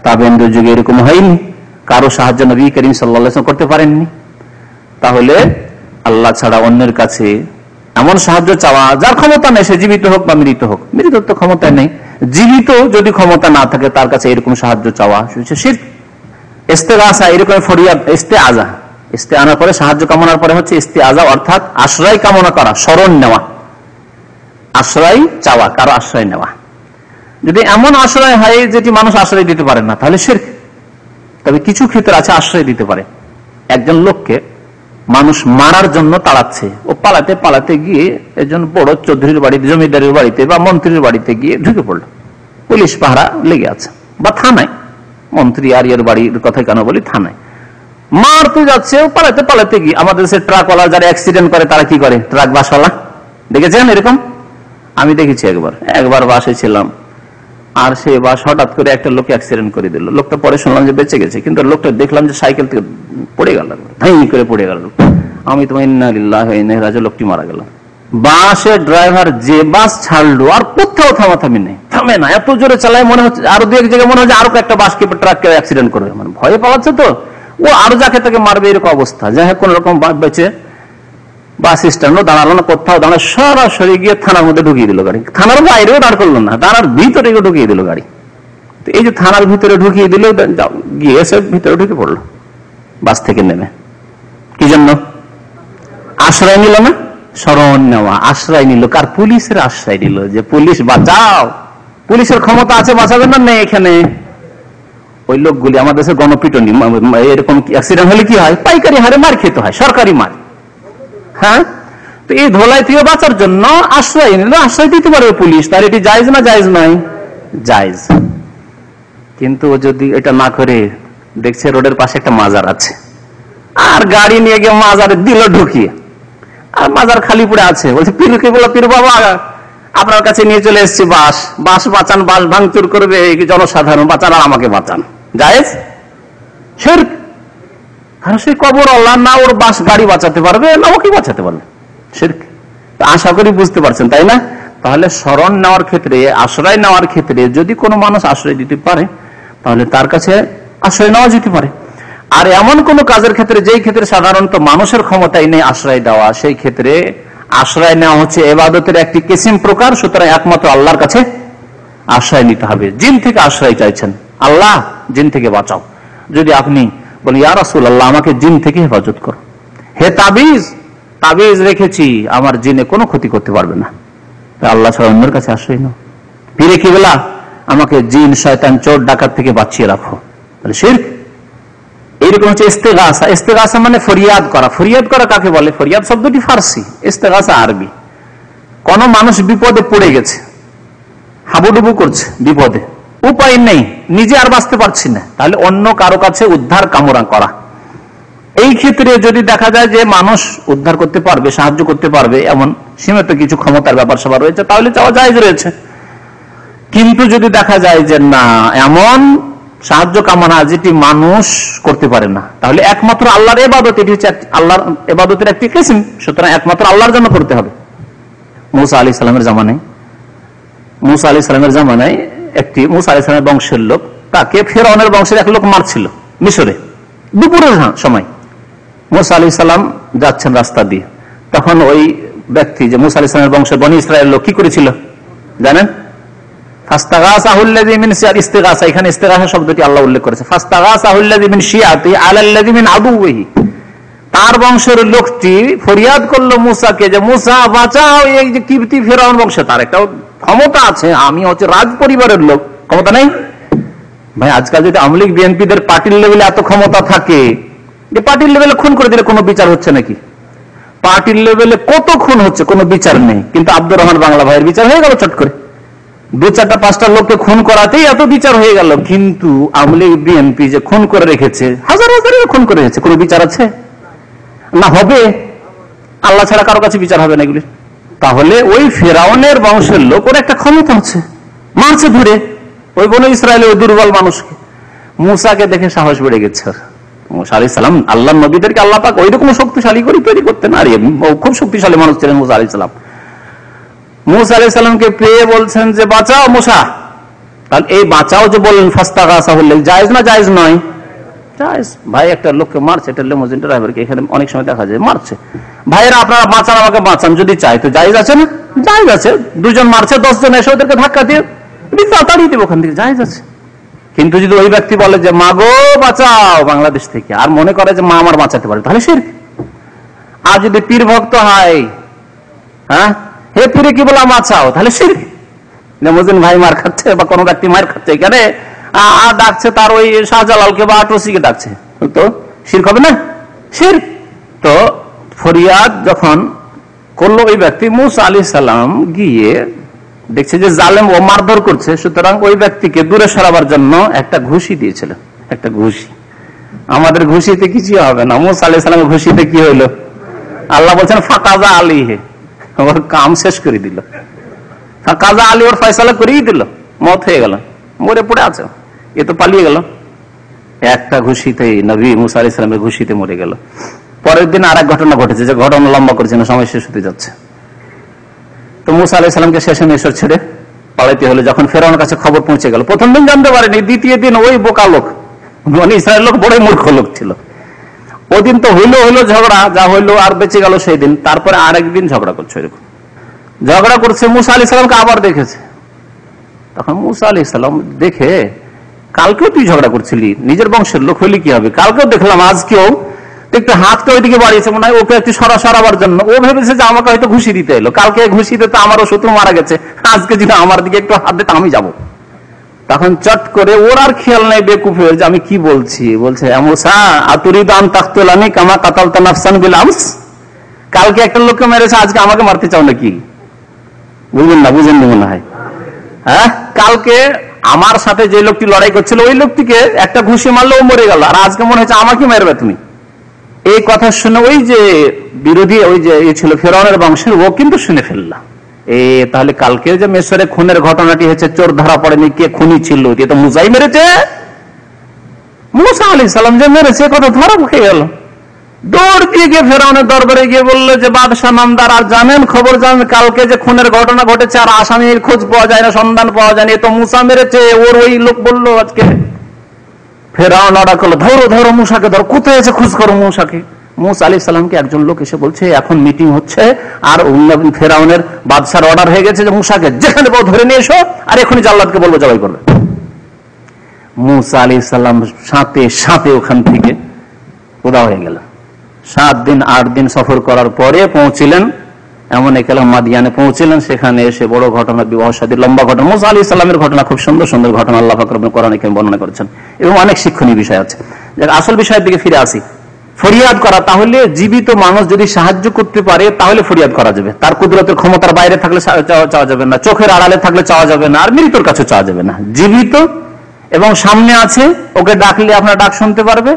তাবেঈনদের যুগে এরকম হয়নি, কারো সাহায্য নবী করিম সাল্লাল্লাহু আলাইহি ওয়াসাল্লাম করতে পারেননি। তাহলে আল্লাহ ছাড়া অন্যের কাছে এমন সাহায্য চাওয়া যার ক্ষমতা নেই, সে জীবিত হোক বা মৃত হোক, মৃত তো ক্ষমতা নেই, জীবিত যদি ক্ষমতা না থাকে তার কাছে এরকম সাহায্য চাওয়া শিরক। ইস্তেগাসা, এরকম ফরিয়াদ, ইস্তেআজা, ইস্তেআনার পরে সাহায্য কামনার পরে হচ্ছে ইস্তেআজা, অর্থাৎ আশ্রয় কামনা করা, শরণ নেওয়া, আশ্রয় চাওয়া, কারো আশ্রয় নেওয়া। যদি এমন আশ্রয় হয় যেটি মানুষ আশ্রয় দিতে পারে না তাহলে শিরক। তবে কিছু ক্ষেত্রে আছে আশ্রয় দিতে পারে। একজন লোককে মানুষ মারার জন্য তাড়াচ্ছে, ও পালাতে পালাতে গিয়ে একজন বড় চৌধুরীর বাড়িতে, জমিদারের বাড়িতে বা মন্ত্রীর বাড়িতে গিয়ে ঢুকে পড়ল, পুলিশ পাহারা লেগে আছে, বা থানায়, মন্ত্রী আর এর বাড়ির কথা কেন বলি, থানায় মারতে যাচ্ছে, ও পালাতে পালাতে গিয়ে। আমাদের দেশে ট্রাকওয়ালা যারা অ্যাক্সিডেন্ট করে তারা কি করে, ট্রাক বাসওয়ালা, দেখেছেন এরকম? আমি দেখেছি একবার বাসে ছিলাম, আর সে বাস হঠাৎ করে একটা লোক অ্যাক্সিডেন্ট করে দিল। লোকটা পরে শুনলাম যে বেঁচে গেছে, কিন্তু লোকটা দেখলাম যে সাইকেল থেকে পড়ে গেল, ধাই করে পড়ে গেল। আমি তো ইন্না লিল্লাহি ওয়া ইন্না ইলাইহি রাজিউন, লোকটি মারা গেল। বাসের ড্রাইভার যে বাস ছাড়লো আর কোথাও থামাথামি নেই, থামে না, এত জোরে চালায়, মনে হচ্ছে আরো দু এক জায়গায় মনে হচ্ছে আরো একটা বাসকে ট্রাককে অ্যাক্সিডেন্ট করবে, মানে ভয়ে পালাচ্ছে তো, ও আরো যাকে তাকে মারবে এরকম অবস্থা। যাই হোক কোন রকম বেঁচে বাস স্ট্যান্ডও দাঁড়ালো না, কোথাও দাঁড়ানো, সরাসরি গিয়ে থানার মধ্যে ঢুকিয়ে দিল গাড়ি। থানার বাইরেও দাঁড় করলো না, থানার ভিতরে ঢুকিয়ে দিল গাড়ি। তো এই যে থানার ভিতরে ঢুকিয়ে দিল, গিয়ে সে ভিতরে ঢুকে পড়লো বাস থেকে নেমে। কি জন্য? আশ্রয় নিল না, শরণ নেওয়া, আশ্রয় নিল। কার? পুলিশের আশ্রয় নিল, যে পুলিশ বাঁচাও। পুলিশের ক্ষমতা আছে বাঁচাবেন না নেই এখানে? ওই লোকগুলি আমাদের দেশে গণপিটনি, এরকম অ্যাক্সিডেন্ট হলে কি হয়, পাইকারি হারে মার খেতে হয়, সরকারি মার। হ্যাঁ, তো এই ধোলাই থেকে বাঁচার জন্য আশ্রয় নিল, আশ্রয় দিতে পারবে পুলিশ, তার এটি জায়েজ না জায়েজ নাই? জায়েজ। কিন্তু যদি এটা না করে দেখছে রোডের পাশে একটা মাজার আছে, আর গাড়ি নিয়ে গিয়ে মাজারে দিল ঢুকিয়ে, আর মাজার খালি পড়ে আছে, বলছে পীরকে বলো, পীর বাবা আপনার কাছে নিয়ে চলে এসেছি বাস, বাস বাঁচান, বাস ভাঙচুর করবে জনসাধারণ, বাঁচান আর আমাকে বাঁচান। জায়েজ? শিরক। কারণ সেই কবর আল্লাহ না ওর বাস গাড়ি বাঁচাতে পারবে, না ওকে বাঁচাতে পারবে। শিরক। আশা করি বুঝতে পারছেন, তাই না? তাহলে শরণ নেওয়ার ক্ষেত্রে, আশ্রয় নেওয়ার ক্ষেত্রে যদি কোনো মানুষ আশ্রয় দিতে পারে তাহলে তার কাছে আশ্রয় নেওয়া যেতে পারে। আর এমন কোন কাজের ক্ষেত্রে যেই ক্ষেত্রে সাধারণত মানুষের ক্ষমতাই নেই আশ্রয় দেওয়া, সেই ক্ষেত্রে আশ্রয় নেওয়া হচ্ছে ইবাদতের একটি কিসিম প্রকার। সুতরাং একমাত্র আল্লাহর কাছে আশ্রয় নিতে হবে। জিন থেকে আশ্রয় চাইছেন, আল্লাহ জিন থেকে বাঁচাও। যদি আপনি বলেন ইয়া রাসূলুল্লাহ আমাকে জিন থেকে হেফাজত করো, হে তাবিজ, তাবিজ রেখেছি, আমার জিনে কোনো ক্ষতি করতে পারবে না, আল্লাহ ছাড়া অন্যের কাছে আশ্রয় নাও। পীরে কি বলা, আমাকে জিন শয়তান চোর ডাকাত থেকে বাঁচিয়ে রাখো, শিরক। এইরকম হচ্ছে ইস্তেগাসা। ইস্তেগাসা মানে ফরিয়াদ করা। ফরিয়াদ করা কাকে বলে? ফরিয়াদ শব্দটি ফার্সি, ইস্তেগাসা আরবি। কোন মানুষ বিপদে পড়ে গেছে, হাবুডুবু করছে বিপদে, উপায় নেই, নিজে আর বাঁচতে পারছি না, তাহলে অন্য কারো কাছে উদ্ধার কামনা করা। এই ক্ষেত্রে যদি দেখা যায় যে মানুষ উদ্ধার করতে পারবে, সাহায্য করতে পারবে, এমন সীমিত কিছু ক্ষমতার ব্যাপার স্যাপার রয়েছে, তাহলে চাওয়া জায়েজ রয়েছে। কিন্তু যদি দেখা যায় যে না, এমন সাহায্য কামনা যেটি মানুষ করতে পারে না, তাহলে একমাত্র আল্লাহর ইবাদত, এটি হচ্ছে আল্লাহর ইবাদতের একটি কিসম, সুতরাং একমাত্র আল্লাহর জন্য করতে হবে। মুসা আলাইহিস সালামের জামানায় একটি মুসা আলাইহিস সালামের বংশের লোক, তাকে ফিরআউনের বংশের এক লোক মারছিল মিশরে, দুপুরের সময়। মুসা আলাইহিস সালাম যাচ্ছেন রাস্তা দিয়ে, তখন ওই ব্যক্তি যে মুসা আলাইহিস সালামের বংশের বনী ইসরায়েলের লোক কি করেছিল জানেন? এখানে ইস্তেগাসা শব্দটি আল্লাহ উল্লেখ করেছে। তার বংশের লোকটি ফরিয়াদ করলো মুসাকে যে মুসা বাঁচাও, এই যে কিবতী ফিরআউন বংশ, তার একটা ক্ষমতা আছে, আমি হচ্ছে রাজ পরিবারের লোক, ক্ষমতা নেই? ভাই আজকাল যদি আওয়ামী লীগ বিএনপিদের পার্টির লেভেলে এত ক্ষমতা থাকে, যে পার্টির লেভেলে খুন করে দিলে কোনো বিচার হচ্ছে নাকি? পার্টির লেভেলে কত খুন হচ্ছে, কোনো বিচার নেই, কিন্তু আব্দুর রহমান বাংলা ভাইয়ের বিচার হয়ে গেল চট করে, 2-4-5টা লোককে খুন করাতেই এত বিচার হয়ে গেল। কিন্তু আওয়ামী লীগ বিএনপি যে খুন করে রেখেছে, হাজার হাজার খুন করে রেখেছে, কোনো বিচার আছে না? হবে? আল্লাহ ছাড়া কারো কাছে বিচার হবে না এগুলি। তাহলে ওই ফিরআউনের বংশের লোক, ওর একটা ক্ষমতা আছে, মারছে ধরে ওই বনী ইসরায়েলের ওই দুর্বল মানুষকে। মুসাকে দেখে সাহস বেড়ে গেছে। মুসা আলাইহিস সালাম আল্লাহর নবীদেরকে আল্লাহ পাক ওইরকম শক্তিশালী করে তৈরি করতেন, আর খুব শক্তিশালী মানুষ ছিলেন মুসা আলাইহিস সালাম। মুসা আলাইহিস সালামকে পেয়ে বলছেন যে বাঁচাও মুসা। তাহলে এই বাঁচাও যে বললেন, ফাস্তাগাসাহু, জায়েজ না জায়েজ নয়? জায়েজ। ভাই একটা লোককে মারছে, এটা লিমুজিন ড্রাইভারকে, এখানে অনেক সময় দেখা যায় মারছে, ভাইয়েরা আপনারা বাঁচান, আমাকে বাঁচান, যদি চাই তো জায়েজ আছে না? জায়েজ আছে। দুজন মারছে, 10 জন এসে ওদেরকে ধাক্কা দিয়ে তাড়িয়ে দেবো ওখান থেকে, জায়েজ আছে। কিন্তু যদি ওই ব্যক্তি বলে যে মা গো বাঁচাও বাংলাদেশ থেকে, আর মনে করে যে মা আমার বাঁচাতে পারে, তাহলে শিরক। আর যদি পীর ভক্ত হয়, হ্যাঁ, হে পীরে কি বলা বাঁচাও, তাহলে শিরক। লিমুজিন ভাই মার খাচ্ছে বা কোনো ব্যক্তি মার খাচ্ছে, এখানে ডাকছে তার ওই শাহজালালকে বা আটরসিকে ডাকছে, তো শিরক হবে না? শিরক। তো ফরিয়াদ যখন করলো ওই ব্যক্তি, মুসা আলাইহিস সালাম গিয়ে দেখছে যে জালেম ও মারধর করছে, সুতরাং ওই ব্যক্তিকে দূরে সরাবার জন্য একটা ঘুষি দিয়েছিলেন, একটা ঘুষি। আমাদের ঘুষিতে কিছু হবে না, মুসা আলাইহিস সালামের ঘুষিতে কি হইলো? আল্লাহ বলছেন ফাকাজা আলাইহি, ওর কাম শেষ করে দিল। ফাকাজা আলী, ওর ফয়সালা করেই দিল, মত হয়ে গেল, মরে পড়ে আছে, এ তো পালিয়ে গেল। একটা ঘুষিতেই নবী মুসা আলাইহিস সালামের ঘুষিতে মরে গেল। পরের দিন আর এক ঘটনা ঘটেছে, যে ঘটনা লম্বা করছে না, সময় শেষ হতে যাচ্ছে। তো মুসা আলাইহিস সালামকে শেষে মিশর ছেড়ে পালাইতে হলো। যখন ফেরাউনের কাছে খবর পৌঁছে গেল, প্রথম দিন জানতে পারেনি, দ্বিতীয় দিন ওই বোকা লোক, মানে ইসরায়েল লোক বড়ই মূর্খ লোক ছিল। ওই দিন তো হইলো ঝগড়া, যা হইলো আর বেঁচে গেল সেই দিন। তারপরে আরেকদিন ঝগড়া করছে, এরকম ঝগড়া করছে। মুসা আলাইহিস সালামকে আবার দেখেছে, তখন মুসা আলাইহিস সালাম দেখে, কালকেও তুই ঝগড়া করছিলি, নিজের বংশের লোক হইলি কি হবে, কালকেও দেখলাম, আজকেও একটু হাতকে ওইদিকে বাড়িয়েছে, মনে হয় ওকে একটু সরাবার জন্য। ও ভেবেছে যে আমাকে হয়তো ঘুষি দিতে এলো, কালকে ঘুষি দিতে আমারও শত্রু মারা গেছে, আজকে যদি আমার দিকে একটু হাত দিতে আমি যাবো। তখন চট করে ওর আর খেয়াল নেই বেকুফের যে আমি কি বলছি, বলছে মুসা আতুরিদু আন তাকতুলানি কামা কাতালতা নাফসান বিল আমস, কালকে একটা লোককে মেরেছে, আজকে আমাকে মারতে চাও নাকি? বুঝবেন না, বুঝেন না মনে হয়। হ্যাঁ, কালকে আমার সাথে যে লোকটি লড়াই করছিল, ওই লোকটিকে একটা ঘুষি মারলে ও মরে গেল, আর আজকে মনে হচ্ছে আমাকে মারবে তুমি। এই কথা শুনে ওই যে বিরোধী, ওই যে ছিল ফিরআউনের বংশের, ও কিন্তু শুনে ফেললাম। তাহলে কালকে যে মিশরে খুনের ঘটনাটি হয়েছে, চোর ধরা পড়েনি, কে খুনি ছিল, এ তো মুসাই মেরেছে। মুসা আলাইহিস সালাম যে মেরেছে, কথা ধরা পড়ে গেল। দৌড় দিয়ে গিয়ে ফেরাউনের দরবারে গিয়ে বললো যে বাদশাহ নামদার, আর জানেন, খবর জানেন, কালকে যে খুনের ঘটনা ঘটেছে আর আসামির খোঁজ পাওয়া যায় না, সন্ধান পাওয়া যায়নি, এ তো মুসা মেরেছে, ওর ওই লোক বললো আজকে। ফেরাউন অর্ডার করলো, ধরো মুসাকে, ধরো, কোথায় আছে খোঁজ করো মুসাকে। মুসা আলাইহিস সালামকে একজন লোক এসে বলছে এখন মিটিং হচ্ছে, আর ফেরাউনের বাদশার অর্ডার হয়ে গেছে যে মুসাকে যেখানে পাও ধরে নিয়ে এসো, আর এখনই জাল্লাদকে বলবো জবাই করবে। মুসা আলাইহিস সালাম সাথে সাথে ওখান থেকে উদা হয়ে গেল। 7 দিন 8 দিন সফর করার পরে পৌঁছিলেন এমন একেলা মাদিয়ানে পৌঁছলেন, সেখানে এসে বড় ঘটনা, বিবাহ শাদীর লম্বা ঘটনা, মুসা আলাইহিস সালামের ঘটনা, খুব সুন্দর সুন্দর ঘটনা আল্লাহ পাক রব্বুল কোরআনে কারীমে বর্ণনা করেছেন এবং অনেক শিক্ষণীয় বিষয় আছে। আসল বিষয়ের দিকে ফিরে আসি, ফরিয়াদ করা। তাহলে জীবিত মানুষ যদি সাহায্য করতে পারে তাহলে ফরিয়াদ করা যাবে, তার কুদরতের ক্ষমতার বাইরে থাকলে চাওয়া যাবে না, চোখের আড়ালে থাকলে চাওয়া যাবে না, আর মৃত্যুর কাছে চাওয়া যাবে না। জীবিত এবং সামনে আছে, ওকে ডাকলে আপনার ডাক শুনতে পারবে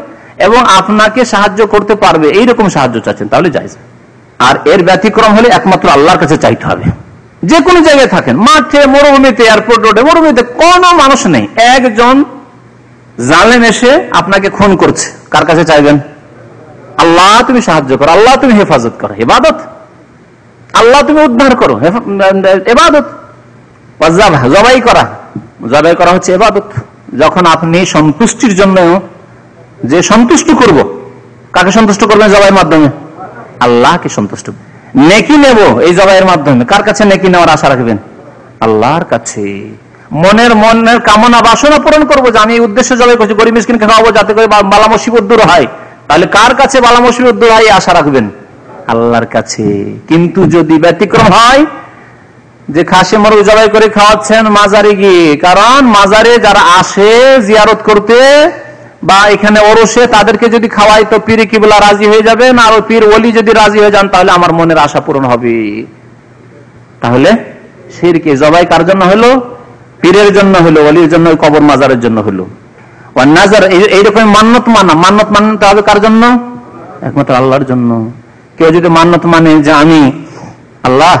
এবং আপনাকে সাহায্য করতে পারবে, এইরকম সাহায্য চাচ্ছেন তাহলে জায়েজ। আর এর ব্যতিক্রম হলে একমাত্র আল্লাহর কাছে চাইতে হবে। যে কোনো জায়গায় থাকেন, মাঠে, মরুভূমিতে, এয়ারপোর্ট রোডে, মরুভূমিতে, কোনো মানুষ নেই, একজন জালেম এসে আপনাকে খুন করছে, কার কাছে চাইবেন? আল্লাহ তুমি সাহায্য করো, আল্লাহ তুমি হেফাজত করো, ইবাদত। আল্লাহ তুমি উদ্ধার করো, ইবাদত। জবাই করা হচ্ছে ইবাদত। যখন আপনি সন্তুষ্টির জন্য, যে সন্তুষ্ট করব, কাকে সন্তুষ্ট করবেন জবাইয়ের মাধ্যমে? আল্লাহকে সন্তুষ্ট। নেকি নেব এই জবাইয়ের মাধ্যমে, কার কাছে নেকি নেওয়ার আশা রাখবেন? আল্লাহর কাছে। মনের কামনা বাসনা পূরণ করবো, যে আমি এই উদ্দেশ্যে জবাই করছি, গরিব মিসকিনকে খাওয়াবো যাতে করে বালা মুসিবত দূর হয়, তাহলে কার কাছে বালা মুসিবত দূর হয় আশা রাখবেন? আল্লাহর কাছে। কিন্তু যদি ব্যতিক্রম হয় যে খাসি মুরগি জবাই করে খাওয়াচ্ছেন মাজারে গিয়ে, কারণ মাজারে যারা আসে জিয়ারত করতে বা এখানে ওরসে, তাদেরকে যদি খাওয়াই তো পীর কিবলা রাজি হয়ে যাবেন, আর পীর ওলি যদি রাজি হয়ে যান তাহলে আমার মনের আশা পূরণ হবে। তাহলে শিরক। জবাই কার জন্য হলো? পীরের জন্য হলো, ওলির জন্য, কবর মাজারের জন্য হলো। নাজার এইরকম মান্নত মানতে হবে কার জন্য? একমাত্র আল্লাহর জন্য। কেউ যদি মান্নত মানে যে আমি আল্লাহ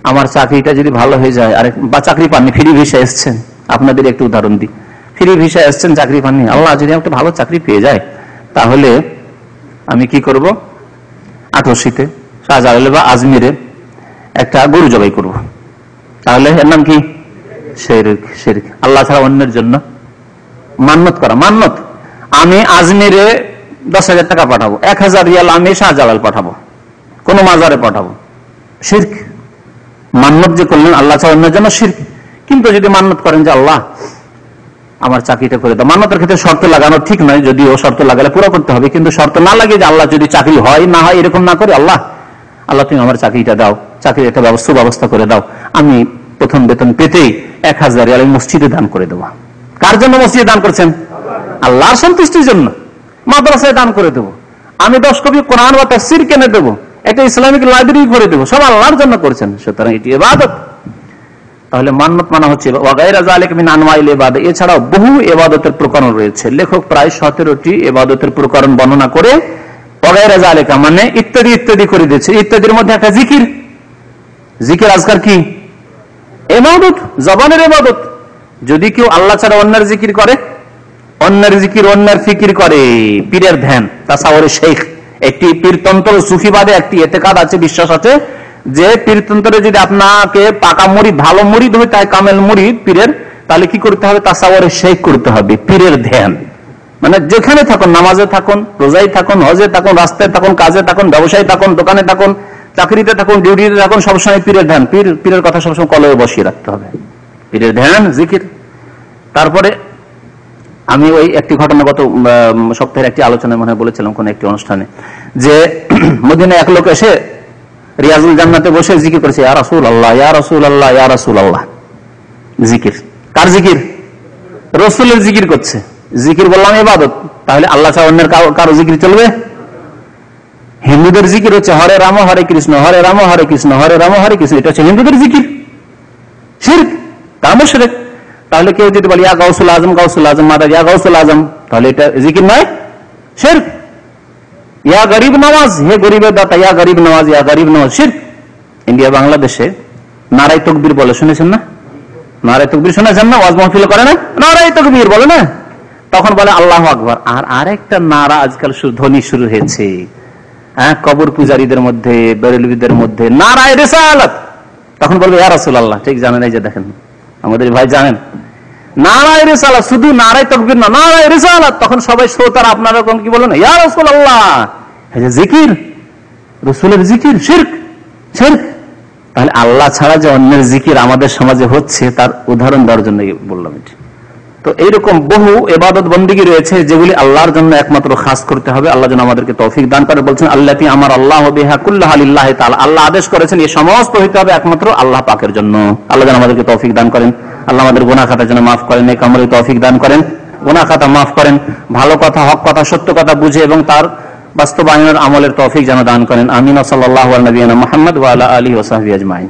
আমার চাকরিটা যদি ভালো হয়ে যায়, আর বা চাকরি পাননি, ফ্রি ভিসা এসছেন, আপনাদের একটু উদাহরণ দিই, ফ্রি ভিসা এসছেন, চাকরি পাননি, আল্লাহ যদি একটা ভালো চাকরি পেয়ে যায় তাহলে আমি কি করব? আটরশিতে, শাহজালালে বা আজমিরে একটা গরু জবাই করব। তাহলে এর নাম কি? শিরক। আল্লাহ ছাড়া অন্যের জন্য মান্নত করা। মান্নত, আমি আজমিরে 10,000 টাকা পাঠাবো, 1,000 রিয়াল আমি শাহজালাল পাঠাবো, কোন মাজারে পাঠাবো, শিরক। মান্নত যে করলেন আল্লাহ ছাড়া অন্যের জন্য, শিরক। কিন্তু যদি মান্নত করেন যে আল্লাহ আমার চাকরিটা করে দাও, মান্নতের ক্ষেত্রে শর্ত লাগানো ঠিক নয়, যদিও শর্ত লাগালে পুরো করতে হবে, কিন্তু শর্ত না লাগিয়ে যে আল্লাহ যদি চাকরি হয় না হয় এরকম না করে, আল্লাহ তুমি আমার চাকরিটা দাও, চাকরির একটা ব্যবস্থা করে দাও, আমি প্রথম বেতন পেতেই 1,000 রিয়াল মসজিদে দান করে দেবো। কার জন্য মসজিদে দান করছেন? আল্লাহর সন্তুষ্টির জন্য। মাদ্রাসায় দান করে দেবো, আমি 10 কপি কোরআন বা তাফসীর কিনে দেবো, একটা ইসলামিক লাইব্রেরি করে দেবো, সব আল্লাহর জন্য করছেন, সুতরাং এটি ইবাদত। তাহলে মান্নত মানা হচ্ছে। এছাড়াও বহু ইবাদতের প্রকরণ রয়েছে, লেখক প্রায় 17টি ইবাদতের প্রকরণ বর্ণনা করে ওয়াগায়রা যালিকা মানে ইত্যাদি ইত্যাদি করে দিয়েছে। ইত্যাদির মধ্যে একটা জিকির। জিকির আজকার কি? ইবাদত, জবানের ইবাদত। যদি কেউ আল্লাহ ছাড়া অন্যের জিকির করে, অন্যের জিকির, অন্যের ফিকির করে, পীরের ধ্যান, তাসাউরে শেখ, একটি পীরতন্ত্র সুফিবাদে একটি এতেকাদ আছে, বিশ্বাস আছে যে পীরতন্ত্রে যদি আপনাকে পাকা মুরিদ, ভালো মুরিদ হয়, তাই কামেল মুরিদ পীরের, তাহলে কি করতে হবে? তাসাউরে শেখ করতে হবে, পীরের ধ্যান। মানে যেখানে থাকুন, নামাজে থাকুন, রোজায় থাকুন, হজে থাকুন, রাস্তায় থাকুন, কাজে থাকুন, ব্যবসায় থাকুন, দোকানে থাকুন, চাকরিতে থাকুন, ডিউটিতে থাকুন, সবসময় পীরের ধ্যান, পীরের কথা সবসময় কলবে বসিয়ে রাখতে হবে, পীরের ধ্যান, জিকির। তারপরে আমি ওই একটি ঘটনা গত সপ্তাহের একটি আলোচনায় মনে বলেছিলাম কোন একটি অনুষ্ঠানে, যে মদিনায় এক লোক এসে রিয়াজুল জান্নাতে বসে জিকির করেছে, ইয়া রাসূলুল্লাহ, ইয়া রাসূলুল্লাহ, ইয়া রাসূলুল্লাহ। জিকির কার জিকির? রাসূলের জিকির করছে। জিকির বললাম ইবাদত, তাহলে আল্লাহ ছাড়া অন্যের কারো জিকির চলবে? হিন্দুদের জিকির হচ্ছে হরে রাম হরে কৃষ্ণ, হরে রাম হরে কৃষ্ণ, হরে রাম হরে কৃষ্ণ, এটা হচ্ছে হিন্দুদের জিকির। শিরক, তারা মুশরিক। তাহলে কেউ যদি বলে ইয়া গাউসুল আজম, গাউসুল আজম মাদার, ইয়া গাউসুল আজম, তাহলে এটা জিকির নয়, শিরক। ইয়া গরিব নওয়াজ, হে গরিবের দাতা, ইয়া গরিব নওয়াজ, ইয়া গরিব নওয়াজ, শিরক। ইন্ডিয়া, বাংলাদেশে নারাই তকবীর বলে, শুনেছেন না? নারাই তকবীর শুনেছেন না? ওয়াজ মাহফিল করে না? নারাই তকবীর বলে না, তখন বলে আল্লাহু আকবার। আর আরেকটা নারা আজকাল ধ্বনি শুরু হয়েছে, হ্যাঁ, কবর পূজারীদের মধ্যে, বেরেলভিদের মধ্যে, নারায়ে রিসালাত। তখন বলবে ইয়া রাসূলুল্লাহ। ঠিক জানেন, এই যে দেখেন আমাদের ভাই জানেন, নারায়ে রিসালাত, শুধু নারায়ে তাকবীর না, নারায়ে রিসালাত। তখন সবাই শ্রোতারা আপনারা কি বলেন? ইয়া রাসূলুল্লাহ। এই যে জিকির, রাসূলের জিকির, শিরক, শিরক। তাহলে আল্লাহ ছাড়া যে অন্যের জিকির আমাদের সমাজে হচ্ছে, তার উদাহরণ দেওয়ার জন্য বললাম এটি। তো এইরকম বহু ইবাদত বন্দেগী রয়েছে যেগুলি আল্লাহর জন্য একমাত্র খাস করতে হবে। আল্লাহ যেন আমাদেরকে তৌফিক দান করে। বলছেন আল্লাতি আমার আল্লাহ বিহা কুল্লাহা লিল্লাহি তাআলা, আল্লাহ আদেশ করেছেন এই সমস্ত হইতে হবে একমাত্র আল্লাহ পাকের জন্য। আল্লাহ যেন আমাদেরকে তৌফিক দান করেন। আল্লাহ আমাদের গুনাহ খাতা যেন মাফ করেন, নেক আমলের তৌফিক দান করেন, গুনাহ খাতা মাফ করেন, ভালো কথা, হক কথা, সত্য কথা বুঝে এবং তার বাস্তবায়নের আমলের তৌফিক যেন দান করেন। আমিন। সাল্লাল্লাহু আলা নবিয়িনা মুহাম্মদ ওয়া আলা আলিহি ওয়া সাহবিহি আজমাইন।